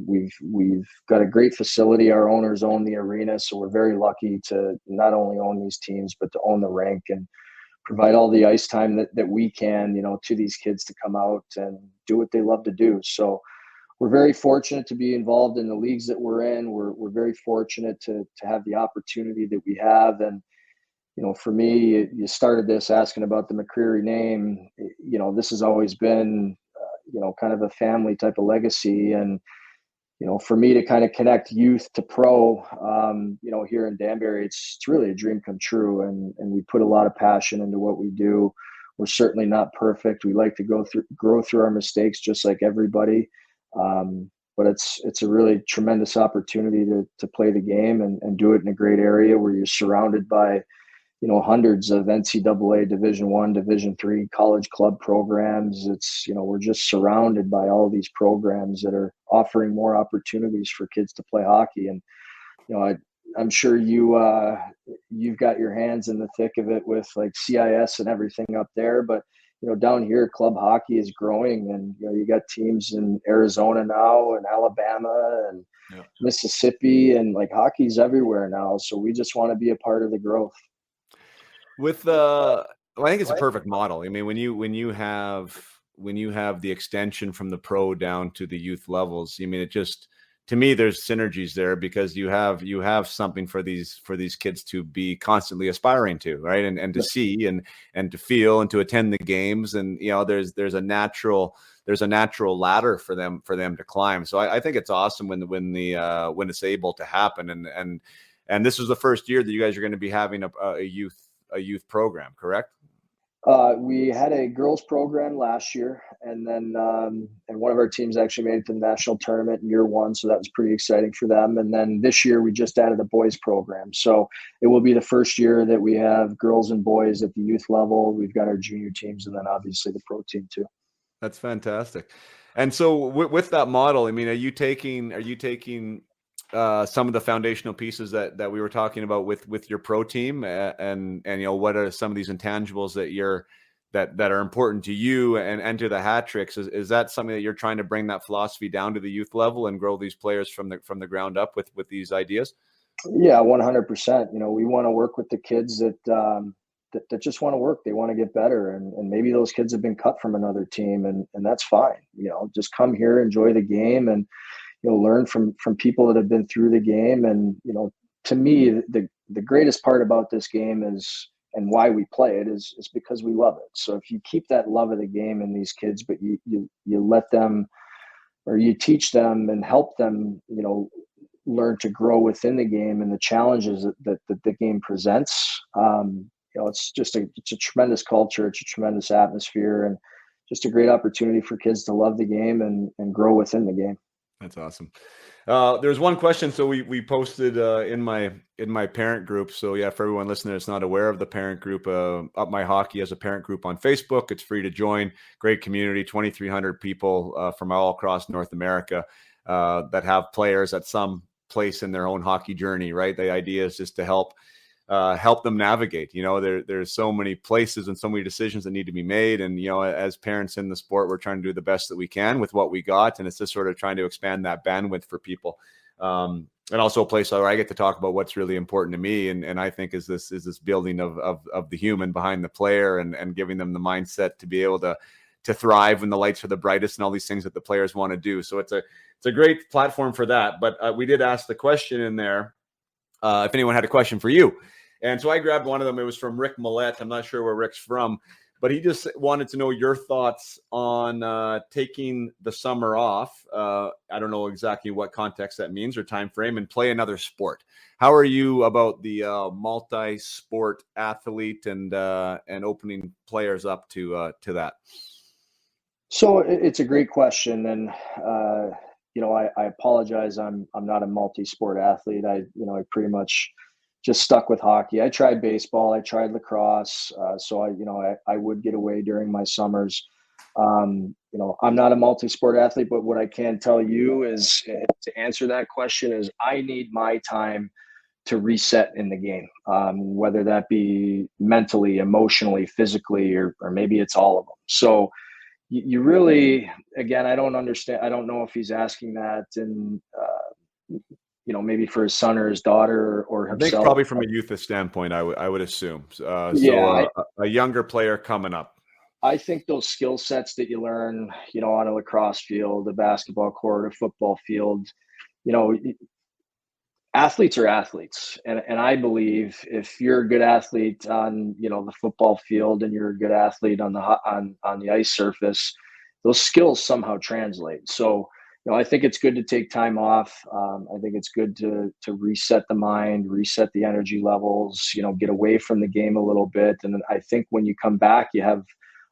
A: We've got a great facility. Our owners own the arena, so we're very lucky to not only own these teams, but to own the rink and provide all the ice time that we can, to these kids to come out and do what they love to do. So we're very fortunate to be involved in the leagues that we're in. We're very fortunate to have the opportunity that we have. And, for me, you started this asking about the McCreary name. This has always been, kind of a family type of legacy. And, for me to kind of connect youth to pro, here in Danbury, it's really a dream come true. And we put a lot of passion into what we do. We're certainly not perfect. We like to grow through our mistakes just like everybody. But it's a really tremendous opportunity to play the game and do it in a great area where you're surrounded by, hundreds of NCAA Division I, Division III college club programs. It's, we're just surrounded by all these programs that are offering more opportunities for kids to play hockey. And, I'm sure you've got your hands in the thick of it with like CIS and everything up there, but down here, club hockey is growing, and you got teams in Arizona now, and Alabama, and Mississippi, and like hockey's everywhere now. So we just want to be a part of the growth.
B: I think it's a perfect model. I mean, when you have the extension from the pro down to the youth levels, I mean, it just, to me, there's synergies there because you have something for these kids to be constantly aspiring to, right? And to see and to feel and to attend the games. And, there's a natural ladder for them to climb. So I think it's awesome when it's able to happen. And this is the first year that you guys are going to be having a youth program, correct?
A: We had a girls program last year, and then and one of our teams actually made it to the national tournament in year one, so that was pretty exciting for them. And then this year we just added a boys program, so it will be the first year that we have girls and boys at the youth level. We've got our junior teams, and then obviously the pro team too.
B: That's fantastic. And so with that model, I mean, are you taking some of the foundational pieces that we were talking about with your pro team, and what are some of these intangibles that are important to you and to the hat tricks? Is that something that you're trying to bring that philosophy down to the youth level and grow these players from the ground up with these ideas?
A: Yeah, 100%. We want to work with the kids that just want to work. They want to get better, and maybe those kids have been cut from another team, and that's fine. Just come here, enjoy the game, and learn from people that have been through the game. And, to me, the greatest part about this game is, and why we play it is because we love it. So if you keep that love of the game in these kids, but you let them, or you teach them and help them, learn to grow within the game and the challenges that the game presents. It's a tremendous culture. It's a tremendous atmosphere, and just a great opportunity for kids to love the game and grow within the game.
B: That's awesome. There's one question. So we posted in my parent group. So yeah, for everyone listening that's not aware of the parent group, Up My Hockey has a parent group on Facebook. It's free to join. Great community, 2,300 people from all across North America that have players at some place in their own hockey journey, right? The idea is just to help them navigate. There's so many places and so many decisions that need to be made. And, as parents in the sport, we're trying to do the best that we can with what we got. And it's just sort of trying to expand that bandwidth for people. And also a place where I get to talk about what's really important to me. And I think is this building of the human behind the player and giving them the mindset to be able to thrive when the lights are the brightest and all these things that the players want to do. So it's a great platform for that. But we did ask the question in there, if anyone had a question for you. And so I grabbed one of them. It was from Rick Millette. I'm not sure where Rick's from, but he just wanted to know your thoughts on taking the summer off. I don't know exactly what context that means or time frame, and play another sport. How are you about the multi-sport athlete and opening players up to that?
A: So it's a great question, and I apologize. I'm not a multi-sport athlete. I pretty much just stuck with hockey. I tried baseball. I tried lacrosse. So I would get away during my summers. I'm not a multi-sport athlete, but what I can tell you is, to answer that question, is I need my time to reset in the game, whether that be mentally, emotionally, physically, or maybe it's all of them. So you really, again, I don't understand. I don't know if he's asking that and, maybe for his son or his daughter or himself.
B: I think probably from a youth standpoint, I would assume. A younger player coming up.
A: I think those skill sets that you learn, on a lacrosse field, a basketball court, a football field, athletes are athletes. And I believe if you're a good athlete on, the football field, and you're a good athlete on the ice surface, those skills somehow translate. So, I think it's good to take time off. I think it's good to reset the mind, reset the energy levels, get away from the game a little bit. And I think when you come back, you have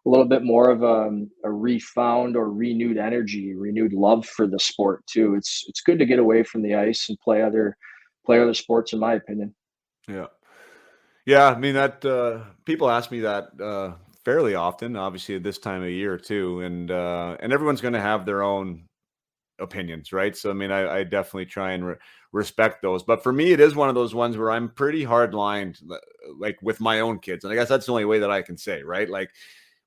A: a little bit more of a refound or renewed energy, renewed love for the sport too. It's good to get away from the ice and play other sports, in my opinion.
B: Yeah. Yeah. I mean, that people ask me that fairly often, obviously at this time of year too. And everyone's going to have their own opinions, right? So I mean, I definitely try and respect those, but for me it is one of those ones where I'm pretty hard lined, like with my own kids, and I guess that's the only way that I can say, right? Like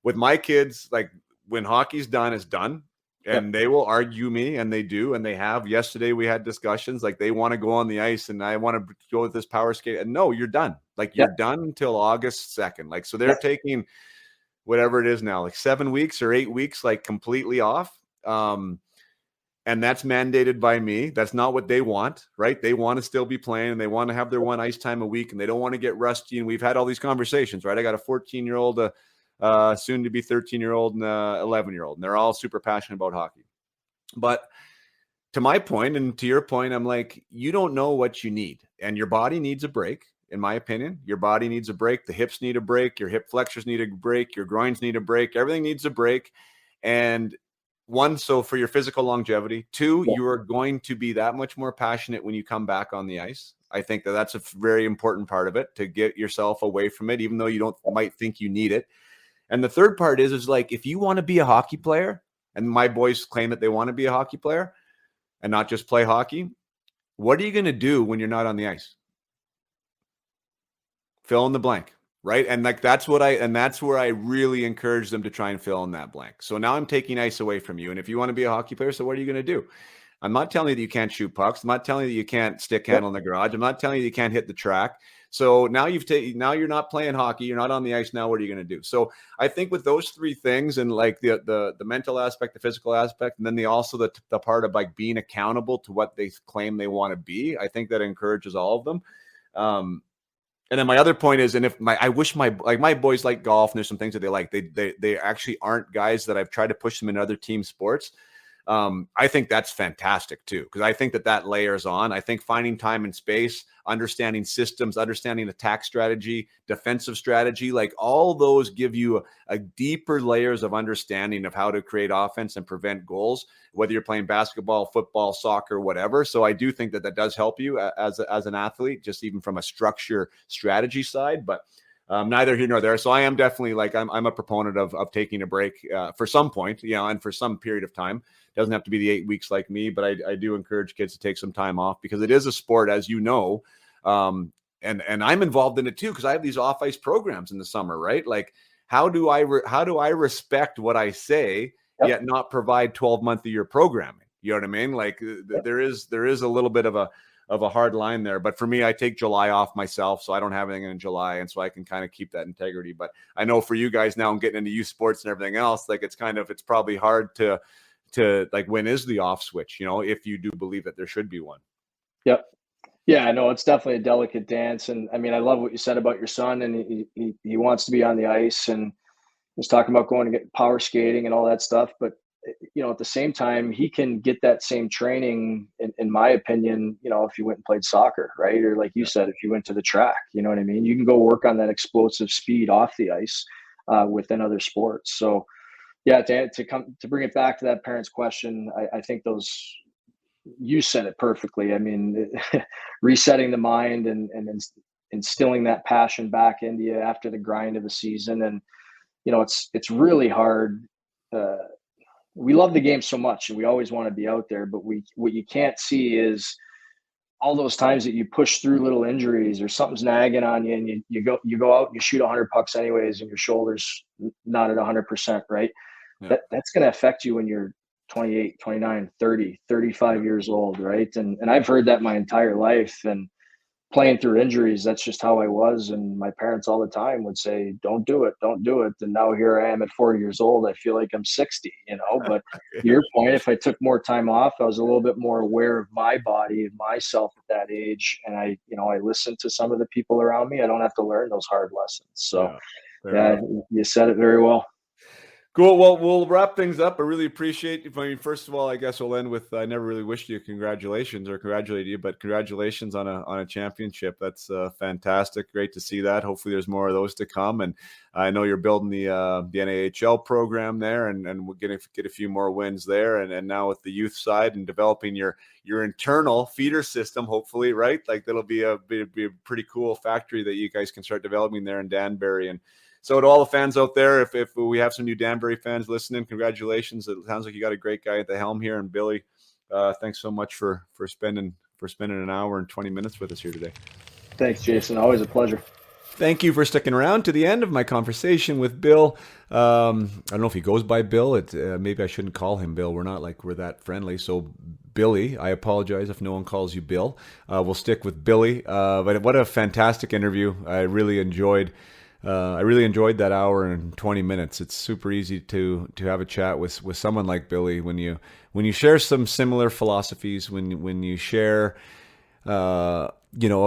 B: with my kids, like when hockey's done, it's done, and they will argue me, and they do, and they have. Yesterday we had discussions, like they want to go on the ice and I want to go with this power skate, and no, you're done. Like you're done until August 2nd. Like, so they're taking whatever it is now, like 7 weeks or 8 weeks, like completely off. And that's mandated by me. That's not what they want, right? They want to still be playing, and they want to have their one ice time a week, and they don't want to get rusty. And we've had all these conversations, right? I got a 14-year-old, soon to be 13-year-old, and 11-year-old, and they're all super passionate about hockey. But to my point, and to your point, I'm like, you don't know what you need, and your body needs a break. In my opinion, your body needs a break. The hips need a break. Your hip flexors need a break. Your groins need a break. Everything needs a break. And one, so for your physical longevity. Two, you are going to be that much more passionate when you come back on the ice. I think that that's a very important part of it, to get yourself away from it, even though you might think you need it. And the third part is like, if you want to be a hockey player, and my boys claim that they want to be a hockey player and not just play hockey, what are you going to do when you're not on the ice? Fill in the blank. Right. And like, that's where I really encourage them to try and fill in that blank. So now I'm taking ice away from you. And if you want to be a hockey player, so what are you going to do? I'm not telling you that you can't shoot pucks. I'm not telling you that you can't stick handle in the garage. I'm not telling you you can't hit the track. So now now you're not playing hockey. You're not on the ice. Now what are you going to do? So I think with those three things, and like the mental aspect, the physical aspect, and then the part of like being accountable to what they claim they want to be, I think that encourages all of them. And then my other point is, and I wish my boys like golf, and there's some things that they like. They actually aren't guys that I've tried to push them in other team sports. I think that's fantastic too, because I think that layers on. I think finding time and space, understanding systems, understanding attack strategy, defensive strategy, like all those give you a deeper layers of understanding of how to create offense and prevent goals, whether you're playing basketball, football, soccer, whatever. So I do think that does help you as an athlete, just even from a structure strategy side, but neither here nor there. So I am definitely like, I'm a proponent of taking a break for some point, and for some period of time. Doesn't have to be the 8 weeks like me, but I do encourage kids to take some time off, because it is a sport, as you know, and I'm involved in it too, because I have these off ice programs in the summer, right? Like, how do I respect what I say, yet not provide 12-month a year programming? You know what I mean? Like there is a little bit of a hard line there, but for me, I take July off myself, so I don't have anything in July, and so I can kind of keep that integrity. But I know for you guys now, and getting into youth sports and everything else, like it's probably hard to like, when is the off switch, if you do believe that there should be one.
A: Yep. Yeah, no, it's definitely a delicate dance. And I mean, I love what you said about your son, and he wants to be on the ice, and was talking about going to get power skating and all that stuff. But, at the same time, he can get that same training, in my opinion, if you went and played soccer, right? Or like you said, if you went to the track, you know what I mean? You can go work on that explosive speed off the ice within other sports. So, yeah, to bring it back to that parent's question, I think you said it perfectly. I mean, resetting the mind and instilling that passion back into you after the grind of the season. And, it's really hard. We love the game so much, and we always want to be out there, but what you can't see is all those times that you push through little injuries, or something's nagging on you, and you go out and you shoot 100 pucks anyways, and your shoulder's not at 100%, right?
B: Yeah.
A: That's going to affect you when you're 28, 29, 30, 35 years old, right? And I've heard that my entire life, and playing through injuries, that's just how I was. And my parents all the time would say, don't do it. And now here I am at 40 years old. I feel like I'm 60, but to your point, if I took more time off, I was a little bit more aware of my body and myself at that age. And I listened to some of the people around me. I don't have to learn those hard lessons. So yeah, you said it very well.
B: Cool. Well, we'll wrap things up. I really appreciate it. I mean, first of all, I guess we'll end with I never really wished you congratulations or congratulate you, but congratulations on a championship. That's fantastic. Great to see that. Hopefully, there's more of those to come. And I know you're building the NAHL program there, and we're going to get a few more wins there. And now with the youth side and developing your internal feeder system, hopefully, right? Like that'll be a pretty cool factory that you guys can start developing there in Danbury. And so to all the fans out there, if we have some new Danbury fans listening, congratulations. It sounds like you got a great guy at the helm here. And Billy, thanks so much for spending an hour and 20 minutes with us here today.
A: Thanks, Jason. Always a pleasure.
B: Thank you for sticking around to the end of my conversation with Bill. I don't know if he goes by Bill. Maybe I shouldn't call him Bill. We're that friendly. So Billy, I apologize if no one calls you Bill. We'll stick with Billy. But what a fantastic interview. I really enjoyed that hour and 20 minutes. It's super easy to have a chat with someone like Billy when you share some similar philosophies, when you share a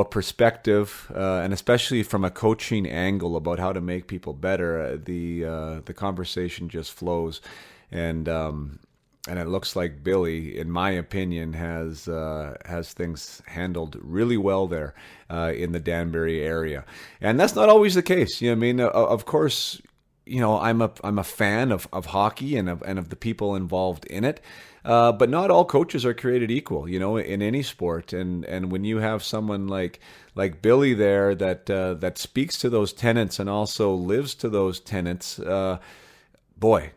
B: perspective, and especially from a coaching angle about how to make people better. The conversation just flows, and it looks like Billy, in my opinion, has things handled really well there in the Danbury area, and that's not always the case. I mean, of course, I'm a fan of hockey and of the people involved in it, but not all coaches are created equal. In any sport, and when you have someone like Billy there that speaks to those tenets and also lives to those tenets, boy.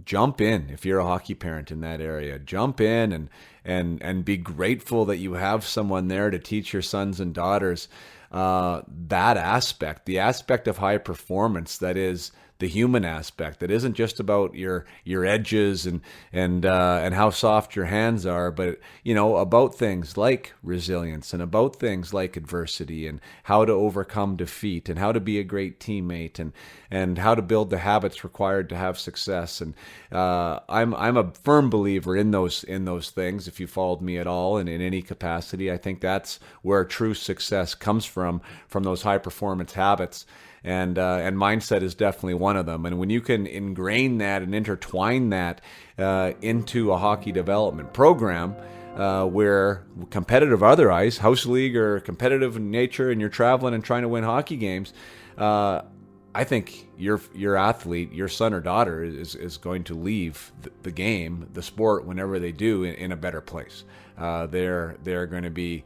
B: Jump in if you're a hockey parent in that area. Jump in and be grateful that you have someone there to teach your sons and daughters that aspect, the aspect of high performance that is the human aspect, that isn't just about your edges and how soft your hands are, but about things like resilience and about things like adversity and how to overcome defeat and how to be a great teammate and how to build the habits required to have success. And I'm a firm believer in those things. If you followed me at all and in any capacity, I think that's where true success comes from those high performance habits. And mindset is definitely one of them. And when you can ingrain that and intertwine that into a hockey development program, where competitive otherwise, house league or competitive in nature, and you're traveling and trying to win hockey games, I think your athlete, your son or daughter, is going to leave the game, the sport, whenever they do, in a better place. They're going to be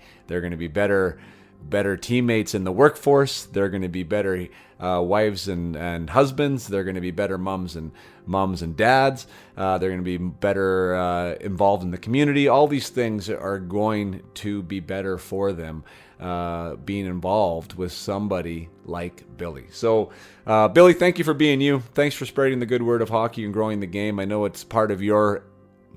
B: better teammates in the workforce. They're going to be better wives and husbands. They're going to be better moms and dads. They're going to be better involved in the community. All these things are going to be better for them being involved with somebody like Billy. So, Billy, thank you for being you. Thanks for spreading the good word of hockey and growing the game. I know it's part of your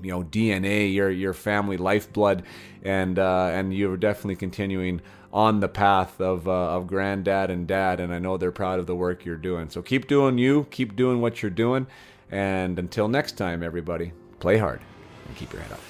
B: DNA, your family lifeblood, and you're definitely continuing on the path of granddad and dad, and I know they're proud of the work you're doing. So keep doing you, keep doing what you're doing, and until next time, everybody, play hard and keep your head up.